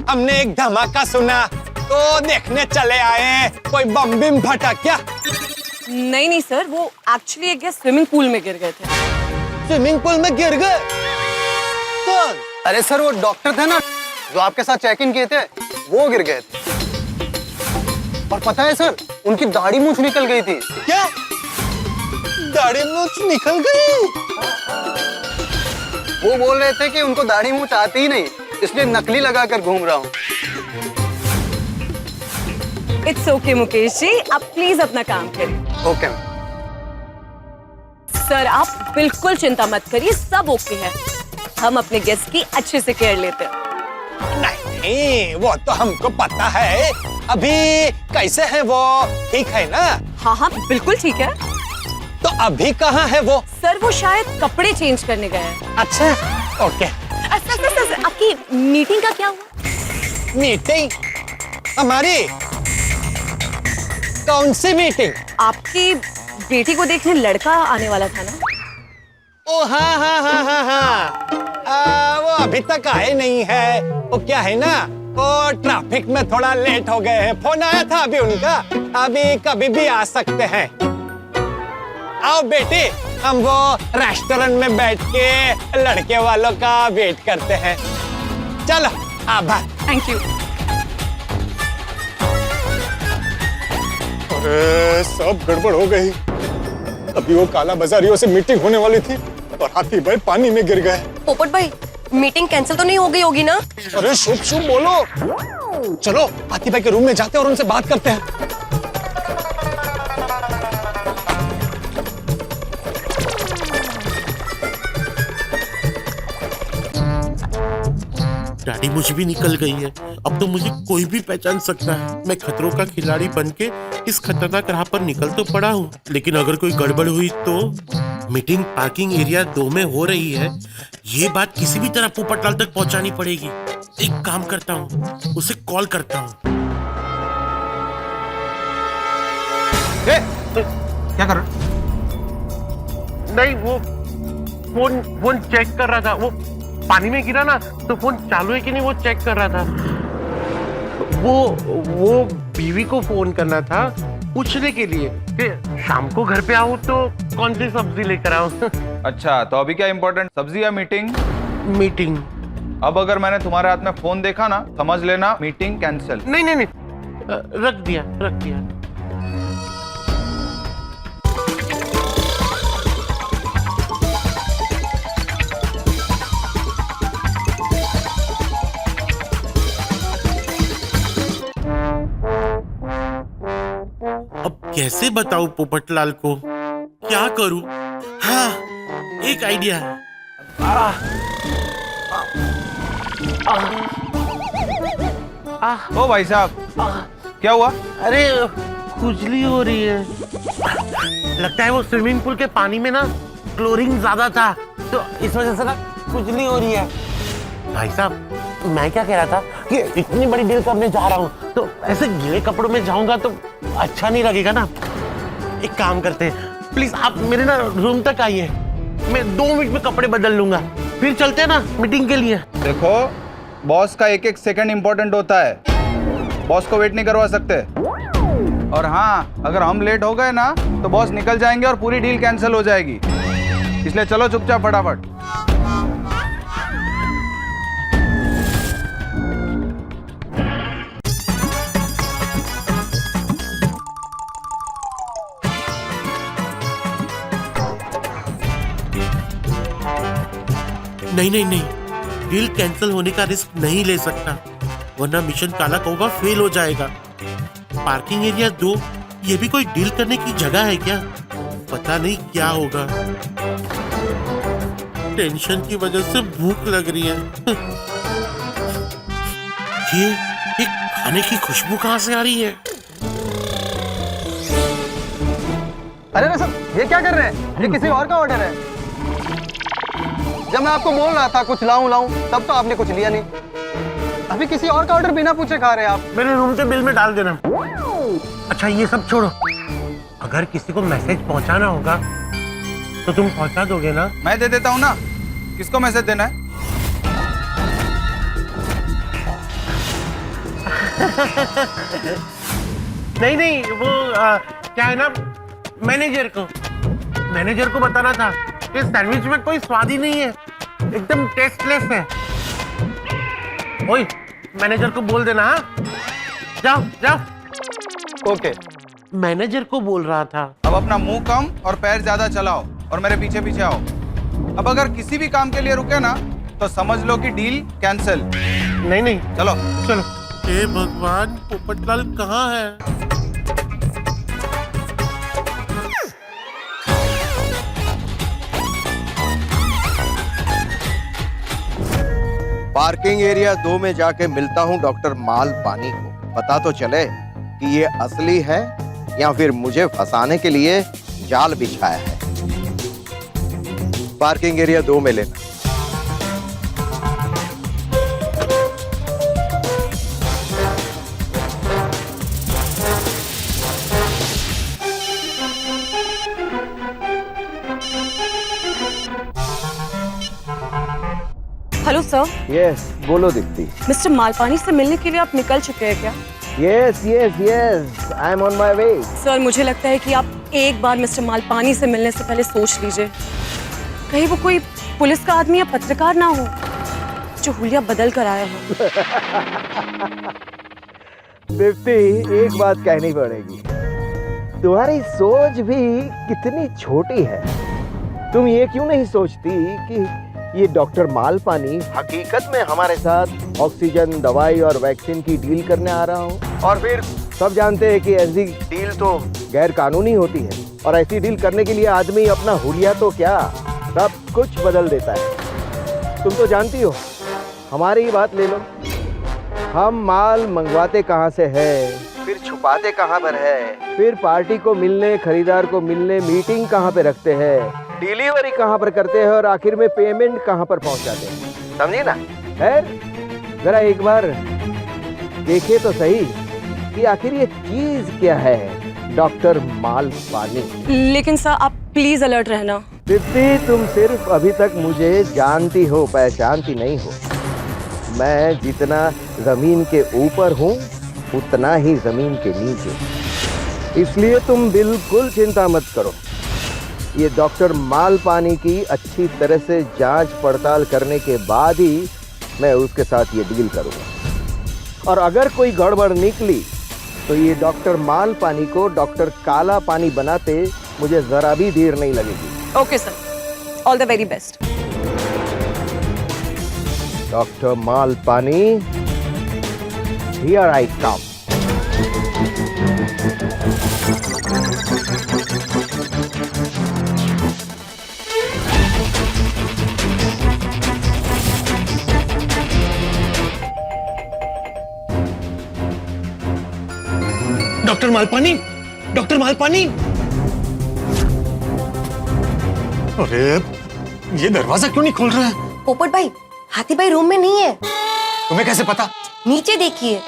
हमने एक धमाका सुना तो देखने चले आए। कोई बम बिम फटा क्या? नहीं नहीं सर, वो एक्चुअली एक स्विमिंग पूल में गिर गए थे। स्विमिंग पूल में गिर गए? कौन? अरे सर, वो डॉक्टर थे ना जो आपके साथ चेक इन किए थे, वो गिर गए थे। और पता है सर, उनकी दाढ़ी मूंछ निकल गई थी। क्या दाढ़ी मूंछ निकल गई? वो बोल रहे थे कि उनको दाढ़ी मूंछ आती ही नहीं, इसलिए नकली लगाकर घूम रहा हूँ। इट्स ओके मुकेश जी, आप प्लीज अपना काम करिए। ओके। सर आप बिल्कुल चिंता मत करिए, सब ओके है। हम अपने गेस्ट की अच्छे से केयर लेते हैं। नहीं, वो तो हमको पता है। अभी कैसे है वो? ठीक है ना? हाँ हाँ बिल्कुल ठीक है। तो अभी कहाँ है वो? सर वो शायद कपड़े चेंज करने गए हैं। अच्छा, ओके। सर, आपकी मीटिंग का क्या हुआ? मीटिंग? हमारी कौन सी मीटिंग? आपकी बेटी को देखने लड़का आने वाला था ना? ओ हाँ हाँ हाँ हाँ हाँ, वो अभी तक आए नहीं है। वो क्या है ना, वो ट्रैफिक में थोड़ा लेट हो गए हैं। फोन आया था अभी उनका, अभी कभी भी आ सकते हैं। आओ बेटी, हम वो रेस्टोरेंट में बैठ के लड़के वालों का वेट करते हैं। चलो आभार। Thank you. अरे सब गड़बड़ हो गई। अभी वो काला बाजारियों से मीटिंग होने वाली थी और हाथी भाई पानी में गिर गए। पोपट भाई, मीटिंग कैंसिल तो नहीं हो गई होगी ना? अरे शुभ शुभ बोलो। चलो हाथी भाई के रूम में जाते हैं और उनसे बात करते हैं। दाढ़ी मुझ भी निकल गई है। अब तो मुझे कोई भी पहचान सकता है। मैं खतरों का खिलाड़ी बनके इस खतरनाक राह पर निकल तो पड़ा हूँ, लेकिन अगर कोई गड़बड़ हुई तो मीटिंग पार्किंग एरिया 2 में हो रही है। ये बात किसी भी तरह पोपटलाल तक पहुंचानी पड़ेगी। एक काम करता हूँ, उसे कॉल करता हूँ। क्या कर रहे? नहीं, वो फोन चेक कर रहा था। वो पानी में गिरा ना तो फोन चालू है कि नहीं वो चेक कर रहा था। वो बीवी को फोन करना था पूछने के लिए कि शाम को घर पे आऊं तो कौन सी सब्जी लेकर आऊं। अच्छा, तो अभी क्या इम्पोर्टेंट, सब्जी या मीटिंग? मीटिंग। अब अगर मैंने तुम्हारे हाथ में फोन देखा ना, समझ लेना मीटिंग कैंसिल। नहीं, रख दिया। अब कैसे बताऊं पोपटलाल को, क्या करूं? हाँ, एक आइडिया है। ओ भाई साहब, क्या हुआ? अरे खुजली हो रही है। लगता है वो स्विमिंग पूल के पानी में ना क्लोरीन ज्यादा था, तो इस वजह से ना खुजली हो रही है। भाई साहब, मैं क्या कह रहा था कि इतनी बड़ी डील करने जा रहा हूँ तो ऐसे गीले कपड़ों में जाऊंगा तो अच्छा नहीं लगेगा ना। एक काम करते हैं, प्लीज आप मेरे ना रूम तक आइए, मैं 2 मिनट में कपड़े बदल लूंगा, फिर चलते हैं ना मीटिंग के लिए। देखो, बॉस का एक सेकंड इंपॉर्टेंट होता है, बॉस को वेट नहीं करवा सकते। और हाँ, अगर हम लेट हो गए ना तो बॉस निकल जाएंगे और पूरी डील कैंसिल हो जाएगी। इसलिए चलो चुपचाप फटाफट। नहीं, डील कैंसिल होने का रिस्क नहीं ले सकता, वरना मिशन काला कौवा फेल हो जाएगा। पार्किंग एरिया 2 ये भी कोई डील करने की जगह है क्या? पता नहीं क्या होगा। टेंशन की वजह से भूख लग रही है। ये खाने की खुशबू कहां से आ रही है? अरे सर, ये क्या कर रहे हैं? ये किसी और का ऑर्डर है। जब मैं आपको बोल रहा था कुछ लाऊं तब तो आपने कुछ लिया नहीं। अभी किसी और का ऑर्डर बिना पूछे खा रहे हैं आप। मेरे रूम के बिल में डाल देना। अच्छा, ये सब छोड़ो, अगर किसी को मैसेज पहुंचाना होगा तो तुम पहुंचा दोगे ना? मैं दे देता हूँ ना। किसको मैसेज देना है? नहीं, वो क्या है ना, मैनेजर को बताना था कि सैंडविच में कोई स्वाद ही नहीं है, एकदम टेस्टलेस है। ओए, मैनेजर को बोल देना। हाँ, जाओ। ओके। मैनेजर को बोल रहा था। अब अपना मुंह कम और पैर ज्यादा चलाओ और मेरे पीछे पीछे आओ। अब अगर किसी भी काम के लिए रुके ना तो समझ लो कि डील कैंसिल। नहीं, चलो। हे भगवान, पोपटलाल कहाँ है? पार्किंग एरिया 2 में जाके मिलता हूँ डॉक्टर माल पानी को। पता तो चले कि ये असली है या फिर मुझे फंसाने के लिए जाल बिछाया है। पार्किंग एरिया 2 में लेना। Hello sir. यस, बोलो दीप्ति। मिस्टर मालपानी से मिलने के लिए आप निकल चुके हैं क्या? Yes, I am on my way. Sir, मुझे लगता है कि आप एक बार मिस्टर मालपानी से मिलने से पहले सोच लीजिए, कहीं वो कोई पुलिस का आदमी या पत्रकार ना हो जो हुलिया बदल कर आया हो। दीप्ति, एक बात कहनी पड़ेगी, तुम्हारी सोच भी कितनी छोटी है। तुम ये क्यों नहीं सोचती कि ये डॉक्टर मालपानी हकीकत में हमारे साथ ऑक्सीजन, दवाई और वैक्सीन की डील करने आ रहा हो? और फिर सब जानते हैं कि ऐसी डील तो गैर कानूनी होती है, और ऐसी डील करने के लिए आदमी अपना हुलिया तो क्या सब कुछ बदल देता है। तुम तो जानती हो, हमारी ही बात ले लो, हम माल मंगवाते कहाँ से है, फिर छुपाते कहाँ पर है, फिर पार्टी को मिलने, खरीदार को मिलने मीटिंग कहाँ पे रखते हैं, डिलीवरी कहाँ पर करते हैं और आखिर में पेमेंट कहाँ पर पहुँचाते हैं। समझे ना? खैर, जरा एक बार देखे तो सही कि आखिर ये चीज क्या है, डॉक्टर मालपानी। लेकिन सर, आप प्लीज अलर्ट रहना। दीप्ति, तुम सिर्फ अभी तक मुझे जानती हो, पहचानती नहीं हो। मैं जितना जमीन के ऊपर हूँ उतना ही जमीन के नीचे। इसलिए तुम बिल्कुल चिंता मत करो। ये डॉक्टर मालपानी की अच्छी तरह से जांच पड़ताल करने के बाद ही मैं उसके साथ ये डील करूँगा। और अगर कोई गड़बड़ निकली तो ये डॉक्टर मालपानी को डॉक्टर काला पानी बनाते मुझे जरा भी देर नहीं लगेगी। Okay sir, all the very best. Doctor Malpani, here I come. Doctor Malpani, doctor Malpani. अरे ये दरवाजा क्यों नहीं खोल रहा है? पोपट भाई, हाथी भाई रूम में नहीं है। तुम्हें कैसे पता? नीचे देखिए।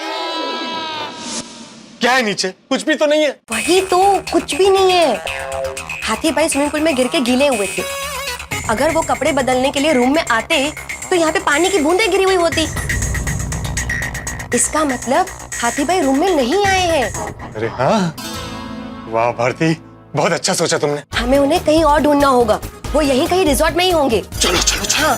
क्या है नीचे? कुछ भी तो नहीं है। वही तो, कुछ भी नहीं है। हाथी भाई स्विमिंग पूल में गिर के गीले हुए थे। अगर वो कपड़े बदलने के लिए रूम में आते तो यहाँ पे पानी की बूंदें गिरी हुई होती। इसका मतलब हाथी भाई रूम में नहीं आए हैं। अरे हाँ, वाह भारती, बहुत अच्छा सोचा तुमने। हमें उन्हें कहीं और ढूंढना होगा। वो यहीं कहीं रिजॉर्ट में ही होंगे। चलो चलो चलो। हाँ।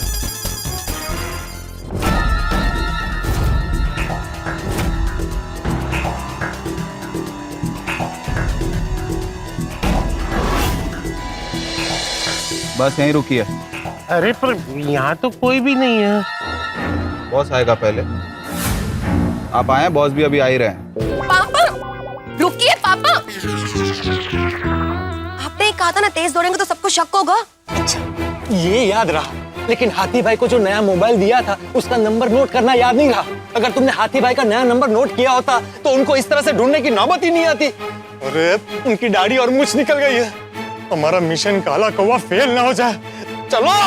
बस यहीं रुकिए, अरे पर यहाँ तो कोई भी नहीं है। बॉस आएगा पहले। आप आए, बॉस भी अभी आ ही रहे हैं। पापा, रुकिए पापा। आपने कहा था ना तेज दौड़ेंगे तो सबको शक होगा। ये याद रहा, लेकिन हाथी भाई को जो नया मोबाइल दिया था उसका नंबर नोट करना याद नहीं रहा। अगर तुमने हाथी भाई का नया नंबर नोट किया होता तो उनको इस तरह से ढूंढने की नौबत ही नहीं आती। अरे उनकी दाढ़ी और मूंछ निकल गई है। हमारा मिशन काला कौवा फेल ना हो जाए। चलो।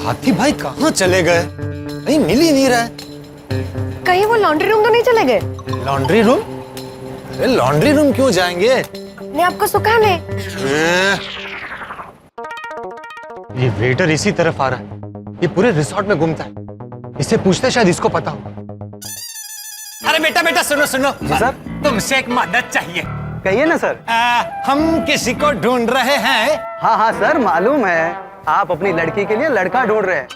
हाथी भाई कहाँ चले गए? कहीं मिल ही नहीं रहा है। कहीं वो लॉन्ड्री रूम तो नहीं चले गए? Laundry room? अरे लॉन्ड्री रूम क्यों जाएंगे? ने आपको सुखाने। ये वेटर इसी तरफ आ रहा है। ये पूरे रिसोर्ट में घूमता है। इससे पूछते, शायद इसको पता हो। अरे बेटा बेटा सुनो सुनो। सर? तुमसे एक मदद चाहिए। कहिए ना सर। हम किसी को ढूंढ रहे हैं। हाँ हाँ सर, मालूम है आप अपनी लड़की के लिए लड़का ढूंढ रहे हैं।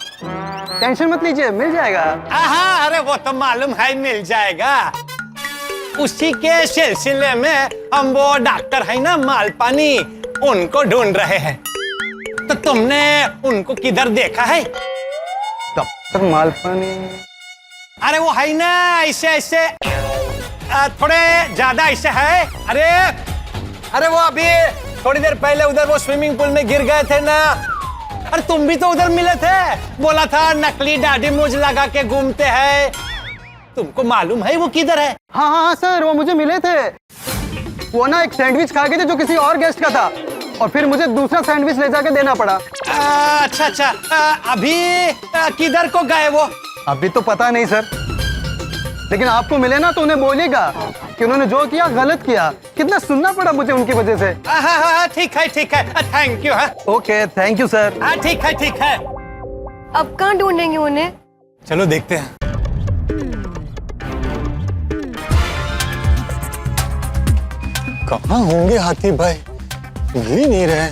टेंशन मत लीजिए, मिल जाएगा। हाँ, अरे वो तो मालूम है मिल जाएगा। उसी के सिलसिले में हम वो डॉक्टर है ना मालपानी, उनको ढूंढ रहे हैं। तो तुमने उनको किधर देखा है? डॉक्टर मालपानी? अरे वो है ना ऐसे ऐसे, थोड़े ज्यादा ऐसे है। अरे वो अभी थोड़ी देर पहले उधर वो स्विमिंग पूल में गिर गए थे ना। अरे तुम भी तो उधर मिले थे। बोला था नकली दाढ़ी मूंछ लगा के घूमते हैं। तुमको मालूम है वो किधर है? हाँ हाँ सर, वो मुझे मिले थे। वो ना एक सैंडविच खा गए थे जो किसी और गेस्ट का था, और फिर मुझे दूसरा सैंडविच ले जाके देना पड़ा। अच्छा अच्छा, अभी किधर को गए वो? अभी तो पता नहीं सर, लेकिन आपको मिले ना तो उन्हें बोलिएगा कि उन्होंने जो किया गलत किया। कितना सुनना पड़ा मुझे उनकी वजह से। हाँ, ठीक है, thank you. Okay, thank you sir. ठीक है। अब कहाँ ढूंढेंगे उन्हें? चलो देखते हैं। कहाँ होंगे हाथी भाई? मिल ही नहीं रहे हैं।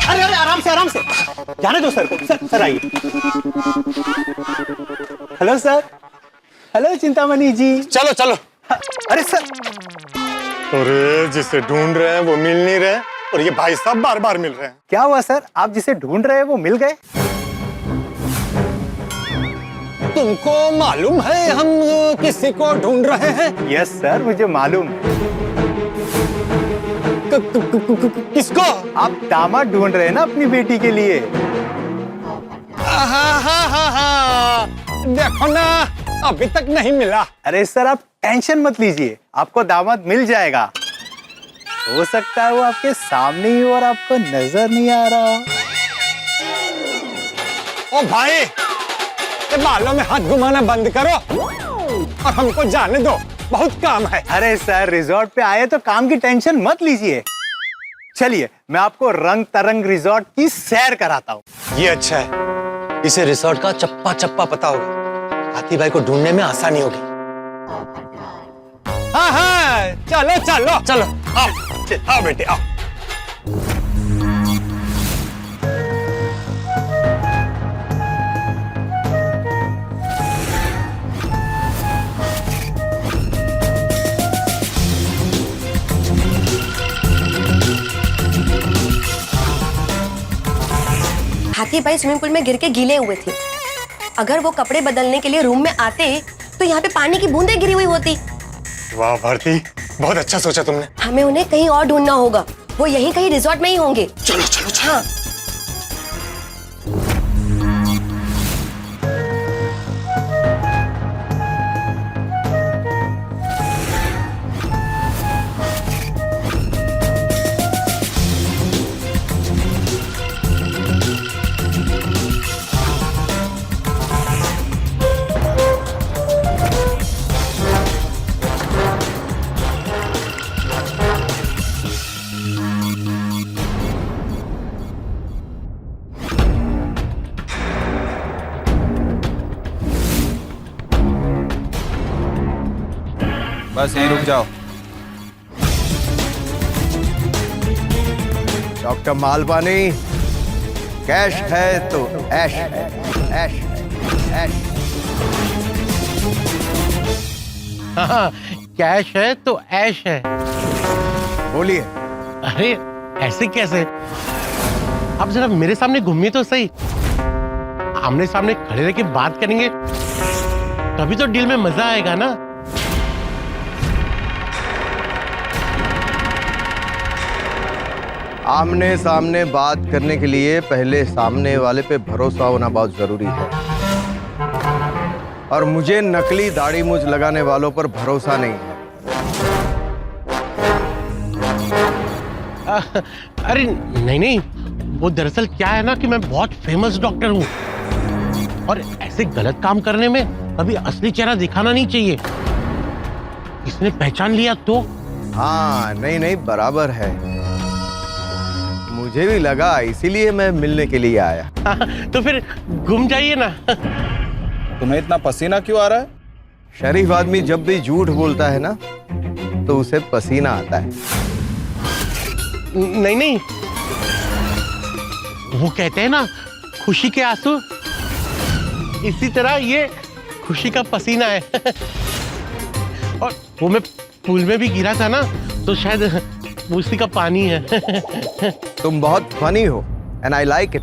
अरे आराम से जाने दो सर को। सर आइए। Hello sir. हेलो चिंतामणि जी। चलो। अरे सर। अरे जिसे ढूंढ रहे हैं वो मिल नहीं रहे, और ये भाई साहब बार बार मिल रहे हैं। क्या हुआ सर, आप जिसे ढूंढ रहे हैं वो मिल गए? तुमको मालूम है हम किसी को ढूंढ रहे हैं? यस सर, मुझे मालूम। किसको? आप दामाद ढूंढ रहे हैं ना अपनी बेटी के लिए। हाँ। देखो ना, अभी तक नहीं मिला। अरे सर, आप टेंशन मत लीजिए, आपको दामाद मिल जाएगा। हो सकता है वो आपके सामने ही और आपको नजर नहीं आ रहा। ओ भाई, ये बालों में हाथ घुमाना बंद करो और हमको जाने दो, बहुत काम है। अरे सर, रिजॉर्ट पे आए तो काम की टेंशन मत लीजिए। चलिए मैं आपको रंग तरंग रिजॉर्ट की सैर कराता हूँ। ये अच्छा है, इसे रिसोर्ट का चप्पा चप्पा पता होगा, हाथी भाई को ढूंढने में आसानी होगी। हाँ हाँ, चलो चलो चलो, आओ आओ बेटे आओ। हाथी भाई स्विमिंग पूल में गिर के गीले हुए थे। अगर वो कपड़े बदलने के लिए रूम में आते तो यहाँ पे पानी की बूंदें गिरी हुई होती। वाह भारती, बहुत अच्छा सोचा तुमने। हमें उन्हें कहीं और ढूंढना होगा, वो यहीं कहीं रिजॉर्ट में ही होंगे। चलो चलो चलो। हाँ। बस यहीं रुक जाओ। डॉक्टर मालपानी, कैश है तो ऐश है, ऐश है, ऐश। हाँ, कैश है तो ऐश है। बोलिए। अरे ऐसे कैसे? आप जरा मेरे सामने घूमिए तो सही। आमने सामने खड़े रह के बात करेंगे तभी तो डील में मजा आएगा ना। आमने सामने बात करने के लिए पहले सामने वाले पे भरोसा होना बहुत जरूरी है, और मुझे नकली दाढ़ी मूंछ लगाने वालों पर भरोसा नहीं है। अरे नहीं नहीं, वो दरअसल क्या है ना कि मैं बहुत फेमस डॉक्टर हूँ और ऐसे गलत काम करने में कभी असली चेहरा दिखाना नहीं चाहिए। इसने पहचान लिया तो? हाँ नहीं नहीं, बराबर है, मुझे भी लगा, इसीलिए मैं मिलने के लिए आया। तो फिर घूम जाइए ना। तुम्हें इतना पसीना क्यों आ रहा है? शरीफ आदमी जब भी झूठ बोलता है ना तो उसे पसीना आता है। नहीं नहीं, वो कहते हैं ना खुशी के आंसू, इसी तरह ये खुशी का पसीना है। और वो मैं पूल में भी गिरा था ना तो शायद उसी का पानी है। तुम बहुत फनी हो एंड आई लाइक इट,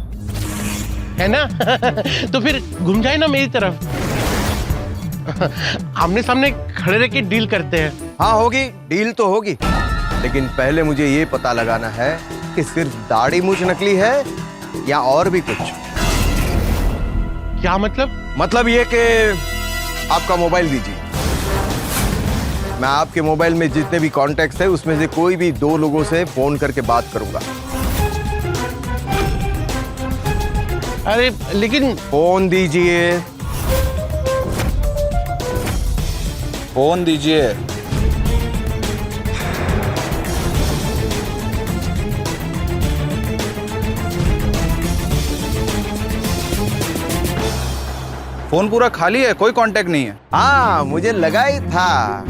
है ना? तो फिर घूम जाए ना मेरी तरफ। आमने सामने खड़े रह के डील करते हैं। हाँ होगी, डील तो होगी, लेकिन पहले मुझे ये पता लगाना है कि सिर्फ दाढ़ी मूंछ नकली है या और भी कुछ। क्या मतलब? मतलब ये कि आपका मोबाइल दीजिए, मैं आपके मोबाइल में जितने भी कॉन्टैक्ट्स हैं उसमें से कोई भी 2 लोगों से फोन करके बात करूंगा। अरे लेकिन फोन दीजिए। फोन दीजिए। फोन पूरा खाली है, कोई कांटेक्ट नहीं है। हाँ मुझे लगा ही था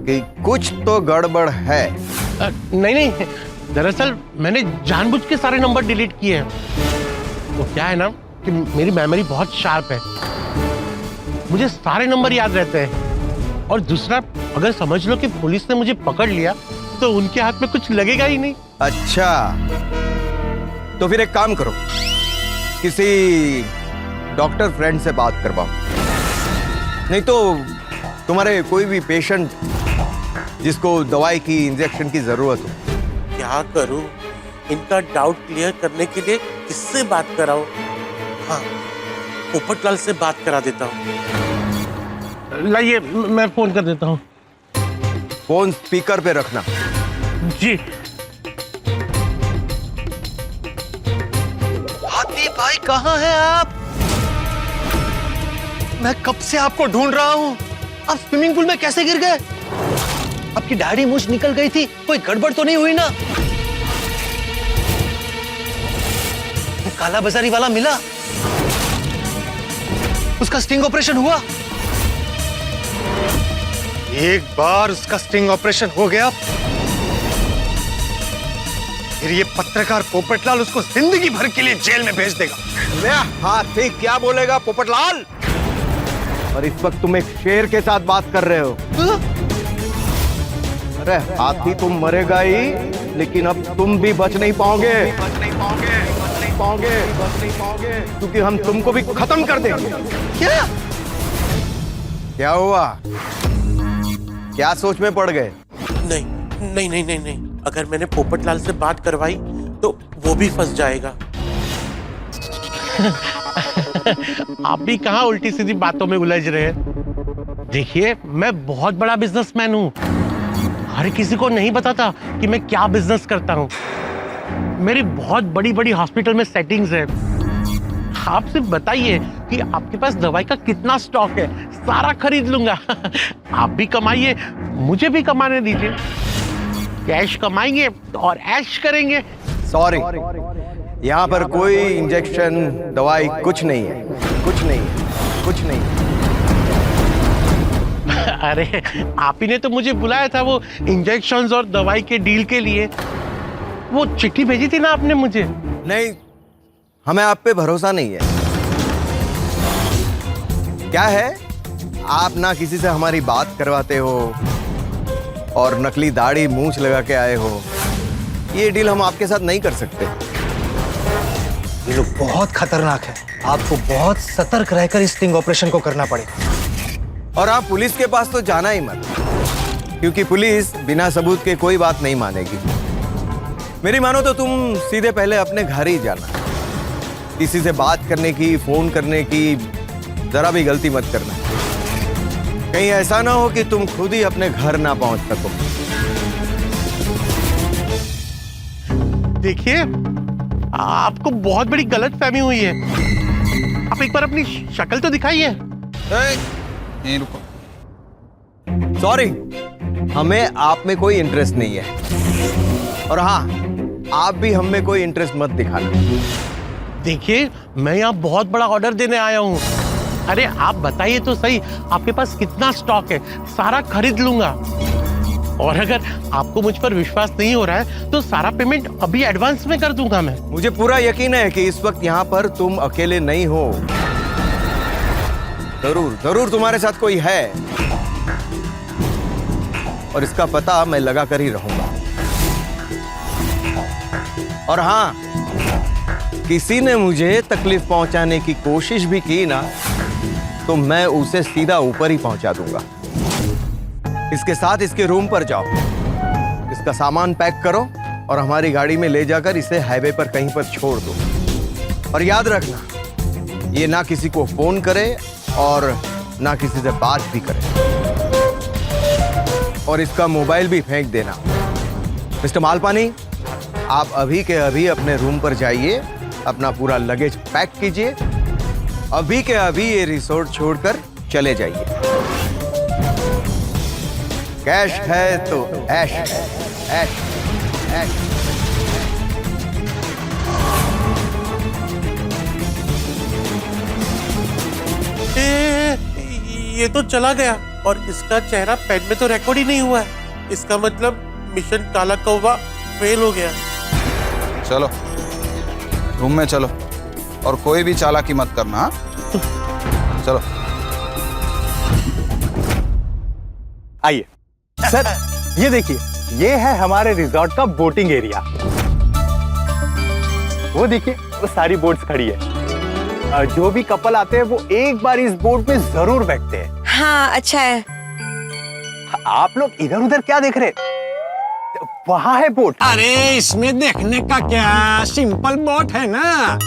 कि कुछ तो गड़बड़ है। नहीं नहीं, दरअसल मैंने जानबूझ के सारे नंबर डिलीट किए हैं। वो क्या है ना कि मेरी मेमोरी बहुत शार्प है, मुझे सारे नंबर याद रहते हैं। और दूसरा, अगर समझ लो कि पुलिस ने मुझे पकड़ लिया तो उनके हाथ में कुछ लगेगा ही नहीं। अच्छा, तो फिर एक काम करो, किसी डॉक्टर फ्रेंड से बात करवाओ, नहीं तो तुम्हारे कोई भी पेशेंट जिसको दवाई की, इंजेक्शन की जरूरत हो। क्या करूं? इनका डाउट क्लियर करने के लिए किससे बात कराऊं? हाँ, पोपटलाल से बात करा देता हूँ। लाइए, मैं फोन कर देता हूँ। फोन स्पीकर पे रखना। जी। हाथी भाई कहाँ हैं आप? मैं कब से आपको ढूंढ रहा हूँ। आप स्विमिंग पूल में कैसे गिर गए? आपकी दाढ़ी मूंछ निकल गई थी, कोई गड़बड़ तो नहीं हुई ना? वो काला बाजारी वाला मिला? उसका स्टिंग ऑपरेशन हुआ? एक बार उसका स्टिंग ऑपरेशन हो गया, फिर ये पत्रकार पोपटलाल उसको जिंदगी भर के लिए जेल में भेज देगा। हाथी क्या बोलेगा पोपटलाल? और इस वक्त तुम एक शेर के साथ बात कर रहे हो। अरे हाथी तुम मरेगा ही, लेकिन अब तुम भी बच नहीं पाओगे, क्योंकि हम तुमको भी खत्म कर देंगे। क्या हुआ? क्या सोच में पड़ गए? नहीं नहीं नहीं नहीं नहीं, अगर मैंने पोपटलाल से बात करवाई तो वो भी फंस जाएगा। आप भी कहाँ उल्टी सीधी बातों में उलझ रहे हैं। देखिए, मैं बहुत बड़ा बिजनेसमैन हूँ, हर किसी को नहीं बताता कि मैं क्या बिजनेस करता हूँ। मेरी बहुत बड़ी बड़ी हॉस्पिटल में सेटिंग्स है। आप सिर्फ बताइए कि आपके पास दवाई का कितना स्टॉक है, सारा खरीद लूंगा। आप भी कमाइए, मुझे भी कमाने दीजिए। कैश कमाएंगे और ऐश करेंगे। सॉरी, यहाँ पर कोई इंजेक्शन दवाई कुछ नहीं है, कुछ नहीं है, कुछ नहीं है। अरे आप ही ने तो मुझे बुलाया था वो इंजेक्शंस और दवाई के डील के लिए। वो चिट्ठी भेजी थी ना आपने मुझे। नहीं, हमें आप पे भरोसा नहीं है। क्या है, आप ना किसी से हमारी बात करवाते हो और नकली दाढ़ी मूंछ लगा के आए हो। ये डील हम आपके साथ नहीं कर सकते। ये लोग बहुत खतरनाक है, आपको बहुत सतर्क रहकर इस स्टिंग ऑपरेशन को करना पड़ेगा। और आप पुलिस के पास तो जाना ही मत, क्योंकि पुलिस बिना सबूत के कोई बात नहीं मानेगी। मेरी मानो तो तुम सीधे पहले अपने घर ही जाना। किसी से बात करने की, फोन करने की जरा भी गलती मत करना। कहीं ऐसा ना हो कि तुम खुद ही अपने घर ना पहुंच सको। देखिए, आपको बहुत बड़ी गलतफहमी हुई है। आप एक बार अपनी शक्ल तो दिखाइए। नहीं रुको। सॉरी, हमें आप में कोई इंटरेस्ट नहीं है। और हाँ, आप भी हम में कोई इंटरेस्ट मत दिखाना। देखिए, मैं यहाँ बहुत बड़ा ऑर्डर देने आया हूँ। अरे आप बताइए तो सही, आपके पास कितना स्टॉक है, सारा खरीद लूंगा। और अगर आपको मुझ पर विश्वास नहीं हो रहा है तो सारा पेमेंट अभी एडवांस में कर दूंगा मैं। मुझे पूरा यकीन है कि इस वक्त यहाँ पर तुम अकेले नहीं हो। जरूर जरूर तुम्हारे साथ कोई है, और इसका पता मैं लगा कर ही रहूंगा। और हाँ, किसी ने मुझे तकलीफ पहुंचाने की कोशिश भी की ना, तो मैं उसे सीधा ऊपर ही पहुंचा दूंगा। इसके साथ इसके रूम पर जाओ, इसका सामान पैक करो और हमारी गाड़ी में ले जाकर इसे हाईवे पर कहीं पर छोड़ दो। और याद रखना, ये ना किसी को फोन करे और ना किसी से बात भी करे। और इसका मोबाइल भी फेंक देना। मिस्टर मालपानी, आप अभी के अभी अपने रूम पर जाइए, अपना पूरा लगेज पैक कीजिए, अभी के अभी ये रिसोर्ट छोड़कर चले जाइए। कैश है तो ऐश है, ऐश ऐश। ये तो चला गया और इसका चेहरा पेन में तो रिकॉर्ड ही नहीं हुआ है। इसका मतलब मिशन काला कौवा फेल हो गया। चलो रूम में चलो, और कोई भी चालाकी मत करना। हाँ? चलो। आइए सर, ये देखिए, ये है हमारे रिजॉर्ट का बोटिंग एरिया। वो देखिए, वो सारी बोट्स खड़ी है। जो भी कपल आते हैं वो एक बार इस बोट में जरूर बैठते हैं। हाँ, अच्छा है। आप लोग इधर उधर क्या देख रहे? वहां है बोट। अरे इसमें देखने का क्या, सिंपल बोट है ना,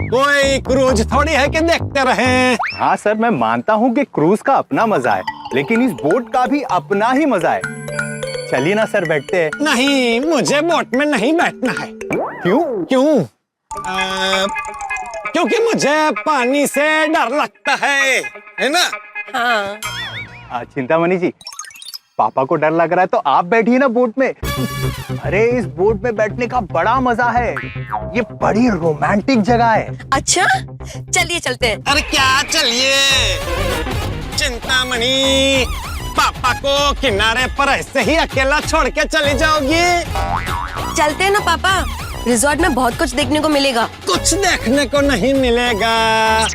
कोई क्रूज थोड़ी है कि देखते रहे। हाँ सर, मैं मानता हूँ कि क्रूज का अपना मजा है, लेकिन इस बोट का भी अपना ही मजा है। चलिए ना सर, बैठते हैं। नहीं, मुझे बोट में नहीं बैठना है। क्यों? क्यों? क्योंकि मुझे पानी से डर लगता है ना? हाँ। चिंतामणि जी, पापा को डर लग रहा है तो आप बैठिए ना बोट में। अरे इस बोट में बैठने का बड़ा मजा है, ये बड़ी रोमांटिक जगह है। अच्छा, चलिए चलते हैं। अरे क्या चलिए, चिंतामणि, पापा को किनारे पर ऐसे ही अकेला छोड़ के चली जाओगी? चलते हैं ना पापा, रिजॉर्ट में बहुत कुछ देखने को मिलेगा। कुछ देखने को नहीं मिलेगा।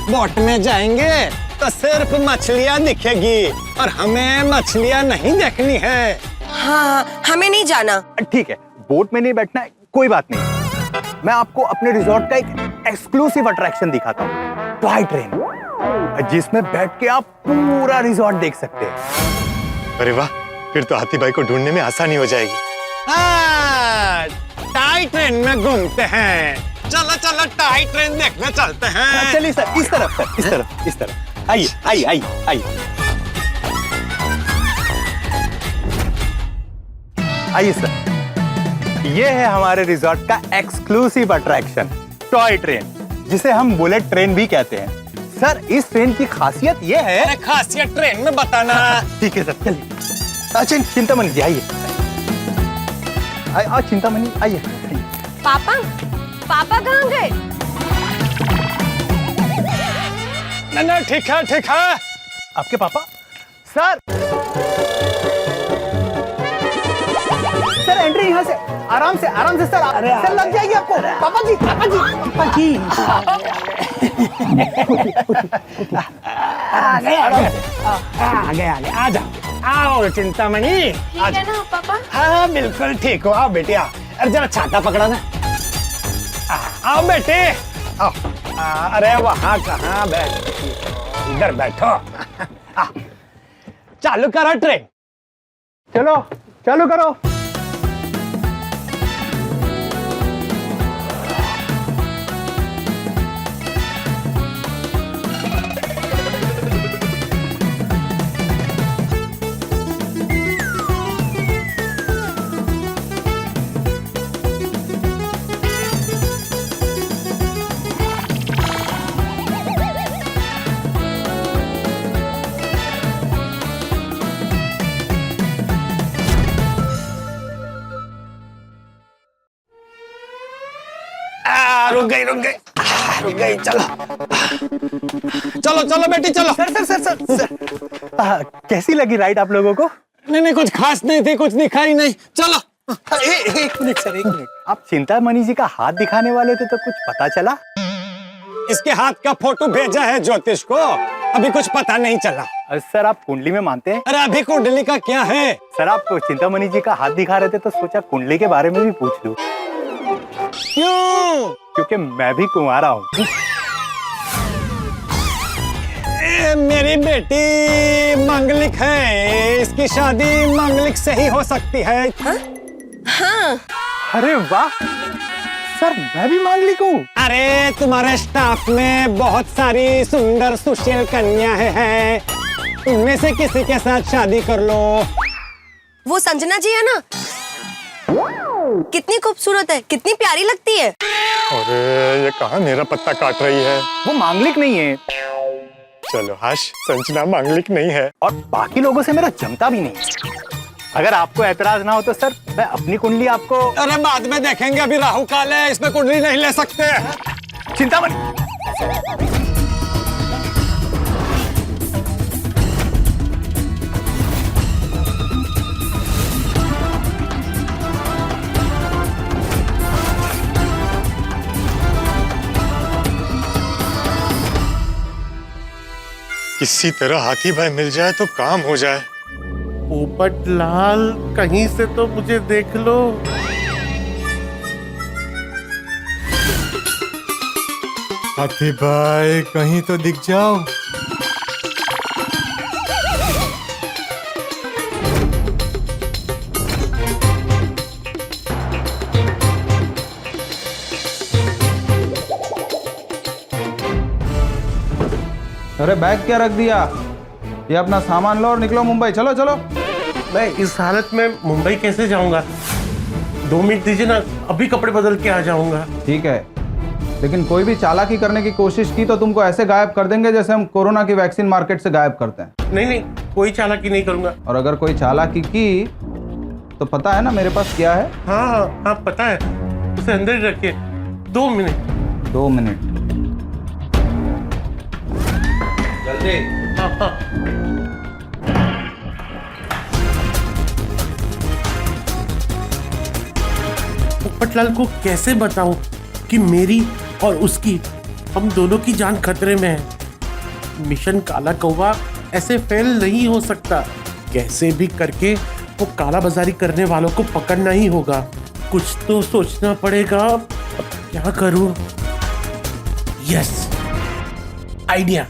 बोट में जाएंगे तो सिर्फ मछलियाँ दिखेगी और हमें मछलियाँ नहीं देखनी है। हाँ, हमें नहीं जाना। ठीक है, बोट में नहीं बैठना है, कोई बात नहीं। मैं आपको अपने रिजॉर्ट का एक एक्सक्लूसिव अट्रैक्शन दिखाता हूँ, टॉय ट्रेन, जिसमें बैठ के आप पूरा रिजॉर्ट देख सकते हैं। अरे वाह, फिर तो हाथी भाई को ढूंढने में आसानी हो जाएगी। टॉय ट्रेन में घूमते हैं। चलो चलो टॉय ट्रेन देखने चलते हैं। चलिए सर, इस तरफ सर, इस तरफ, इस तरफ। आइए आइए आइए आइए आइए सर, ये है हमारे रिजॉर्ट का एक्सक्लूसिव अट्रैक्शन, टॉय ट्रेन, जिसे हम बुलेट ट्रेन भी कहते हैं। सर, इस ट्रेन की खासियत ये है। अरे खासियत ट्रेन में बताना। ठीक है सर, चलिए। अच्छा, चिंतामणि जी आइए, चिंतामणि आइए। पापा, पापा कहाँ गए? नहीं, ठीक है ठीक है। आपके पापा? सर, सर एंट्री यहाँ से, आराम से सर। सर लग जाएगी आपको। पापा जी, पापा जी, पापा जी। आगे आ जाओ। आओ चिंतामणि। ठीक है ना पापा? हाँ बिल्कुल ठीक हो। आओ बेटे आओ। अरे जरा छाता पकड़ा ना। आओ बेटे आओ। अरे वहाँ कहाँ बैठ, इधर बैठो। चालू करो ट्रेन। चलो चालू करो। रुक गई। चलो चलो बेटी चलो। सर, कैसी लगी राइड आप लोगों को? नहीं कुछ खास नहीं थी, कुछ दिखाई नहीं। चलो। एक मिनट सर, एक मिनट। आप चिंतामणि जी का हाथ दिखाने वाले थे तो कुछ पता चला? इसके हाथ का फोटो भेजा है ज्योतिष को, अभी कुछ पता नहीं चला। सर, आप कुंडली में मानते हैं? अरे अभी कुंडली का क्या है? सर, आप चिंतामणि जी का हाथ दिखा रहे थे तो सोचा कुंडली के बारे में भी पूछ लूं। क्यों? क्योंकि मैं भी कुंवारा हूँ। मेरी बेटी मांगलिक है, इसकी शादी मांगलिक से ही हो सकती है। हाँ। अरे वाह सर, मैं भी मांगलिक हूँ। अरे तुम्हारे स्टाफ में बहुत सारी सुंदर सुशील कन्याएं हैं, उनमें से किसी के साथ शादी कर लो। वो संजना जी है ना, कितनी खूबसूरत है, कितनी प्यारी लगती है। अरे ये कहाँ मेरा पत्ता काट रही है। वो मांगलिक नहीं है। चलो हाश, संजना मांगलिक नहीं है और बाकी लोगों से मेरा जमता भी नहीं। अगर आपको एतराज ना हो तो सर, मैं अपनी कुंडली आपको। अरे बाद में देखेंगे, अभी राहु काल है, इसमें कुंडली नहीं ले सकते। चिंतामणि। किसी तरह हाथी भाई मिल जाए तो काम हो जाए। पोपट लाल, कहीं से तो मुझे देख लो। हाथी भाई कहीं तो दिख जाओ। अरे बैग क्या रख दिया? ये अपना सामान लो और निकलो मुंबई। चलो चलो। मैं इस हालत में मुंबई कैसे जाऊंगा? 2 मिनट दीजिए ना, अभी कपड़े बदल के आ जाऊंगा। ठीक है, लेकिन कोई भी चालाकी करने की कोशिश की तो तुमको ऐसे गायब कर देंगे जैसे हम कोरोना की वैक्सीन मार्केट से गायब करते हैं। नहीं नहीं, कोई चालाकी नहीं करूंगा। और अगर कोई चालाकी की तो पता है ना मेरे पास क्या है? हाँ हाँ हाँ, पता है। उसे अंदर ही रखिए। 2 मिनट। 2 मिनट जल्दी। हाँ हाँ। पोपटलाल को कैसे बताऊं कि मेरी और उसकी, हम दोनों की जान खतरे में है। मिशन काला कौवा ऐसे फेल नहीं हो सकता। कैसे भी करके वो काला बाजारी करने वालों को पकड़ना ही होगा। कुछ तो सोचना पड़ेगा। अब क्या करूं? Yes, idea.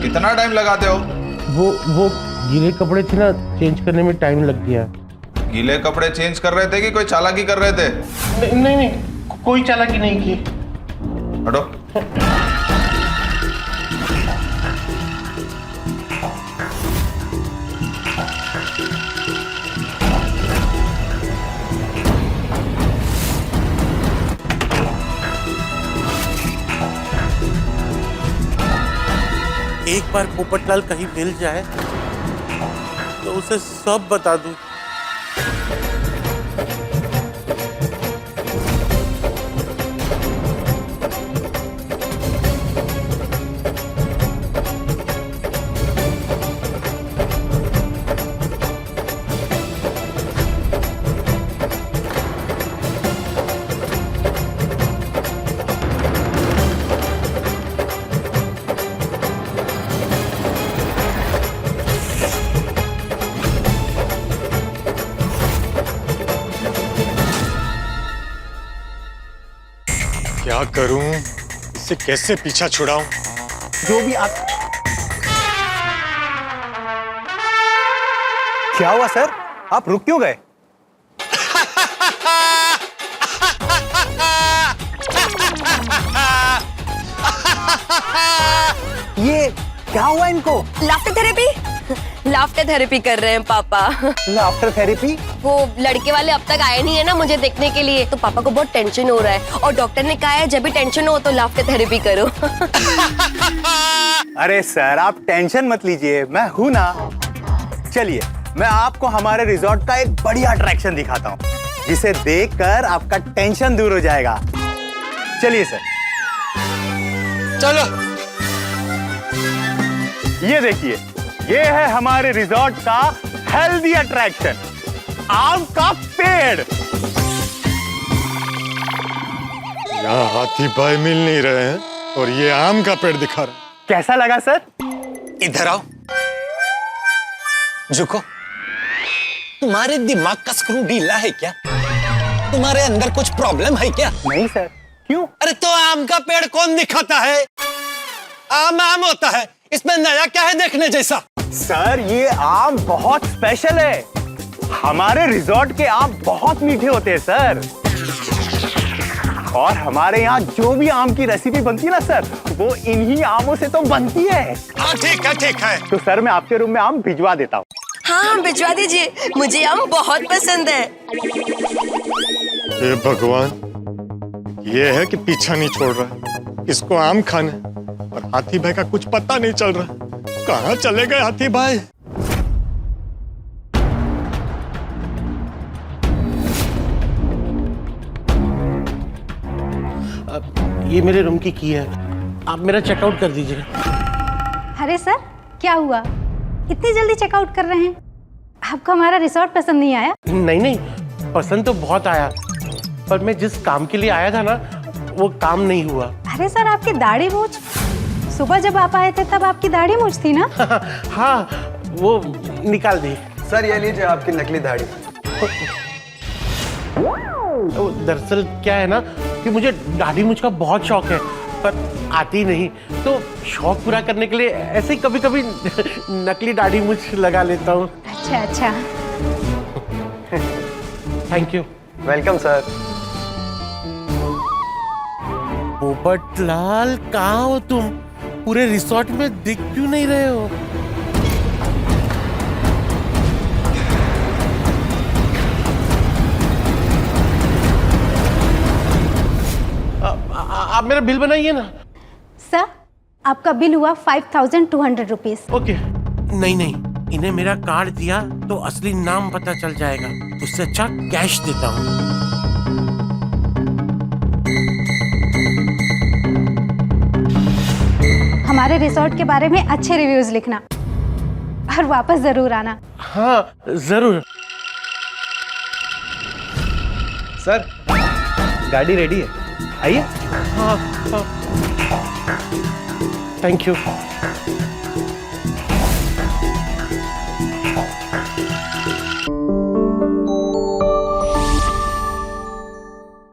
कितना टाइम लगाते हो? वो गीले कपड़े थे ना, चेंज करने में टाइम लग गया। गीले कपड़े चेंज कर रहे थे कि कोई चालाकी कर रहे थे? नहीं नहीं, कोई चालाकी नहीं की। हटो। एक बार पोपटलाल कहीं मिल जाए तो उसे सब बता दूं। क्या करूं? इससे कैसे पीछा छुड़ाऊं? जो भी आप। क्या हुआ सर? आप रुक क्यों गए? ये क्या हुआ इनको? लाफ्टर थेरेपी, लाफ्टर थेरेपी कर रहे हैं पापा। Laughter therapy? वो लड़के वाले अब तक आए नहीं है ना मुझे देखने के लिए, तो पापा को बहुत टेंशन हो रहा है और डॉक्टर ने कहा है जब भी टेंशन हो तो लाफ्टर थेरेपी करो। अरे सर, आप टेंशन मत लीजिए, मैं हूं ना। चलिए, मैं आपको हमारे रिजॉर्ट का एक बढ़िया अट्रैक्शन दिखाता हूं, जिसे देखकर आपका टेंशन दूर हो जाएगा। चलिए सर। चलो। ये देखिए, ये है हमारे रिजॉर्ट का हेल्दी अट्रैक्शन, आम का पेड़। यहाँ हाथी भाई मिल नहीं रहे हैं और ये आम का पेड़ दिखा रहा। कैसा लगा सर? इधर आओ, झुको। तुम्हारे दिमाग का स्क्रू ढीला है क्या? तुम्हारे अंदर कुछ प्रॉब्लम है क्या? नहीं सर। क्यों? अरे तो आम का पेड़ कौन दिखाता है? आम आम होता है, इसमें नया क्या है देखने जैसा? सर, ये आम बहुत स्पेशल है। हमारे रिजॉर्ट के आम बहुत मीठे होते हैं सर। और हमारे यहाँ जो भी आम की रेसिपी बनती है ना सर, वो इन्हीं आमों से तो बनती है। हाँ ठीक है, ठीक है। तो सर, मैं आपके रूम में आम भिजवा देता हूँ। हाँ भिजवा दीजिए, मुझे आम बहुत पसंद है। हे भगवान, ये है कि पीछा नहीं छोड़ रहा। इसको आम खाने और हाथी भाई का कुछ पता नहीं चल रहा। कहाँ चले गए हाथी भाई? ये मेरे रूम की है, आप मेरा चेकआउट कर दीजिए। अरे सर, क्या हुआ? इतनी जल्दी चेकआउट कर रहे हैं? आपको हमारा रिसोर्ट पसंद नहीं आया? नहीं नहीं, पसंद तो बहुत आया, पर मैं जिस काम के लिए आया था ना, वो काम नहीं हुआ। अरे सर, आपकी दाढ़ी मूंछ, सुबह जब आप आए थे तब आपकी दाढ़ी मूंछ थी ना? हाँ, वो निकाल दी। सर ये लीजिए आपकी नकली दाढ़ी। दरअसल क्या है ना कि मुझे दाढ़ी मूंछ का बहुत शौक है, पर आती नहीं, तो शौक पूरा करने के लिए ऐसे ही कभी कभी नकली दाढ़ी मूंछ लगा लेता हूँ। अच्छा अच्छा। Thank you. Welcome sir. Popatlal, कहाँ हो तुम? पूरे रिसोर्ट में दिख क्यों नहीं रहे हो? आप मेरा बिल बनाइए ना। सर आपका बिल हुआ 5200 रुपीज। ओके। नहीं नहीं, इन्हें मेरा कार्ड दिया तो असली नाम पता चल जाएगा, उससे अच्छा कैश देता हूँ। हमारे रिसोर्ट के बारे में अच्छे रिव्यूज लिखना और वापस जरूर आना। हाँ जरूर। सर गाड़ी रेडी है, आइए। हाँ, हाँ। Thank you.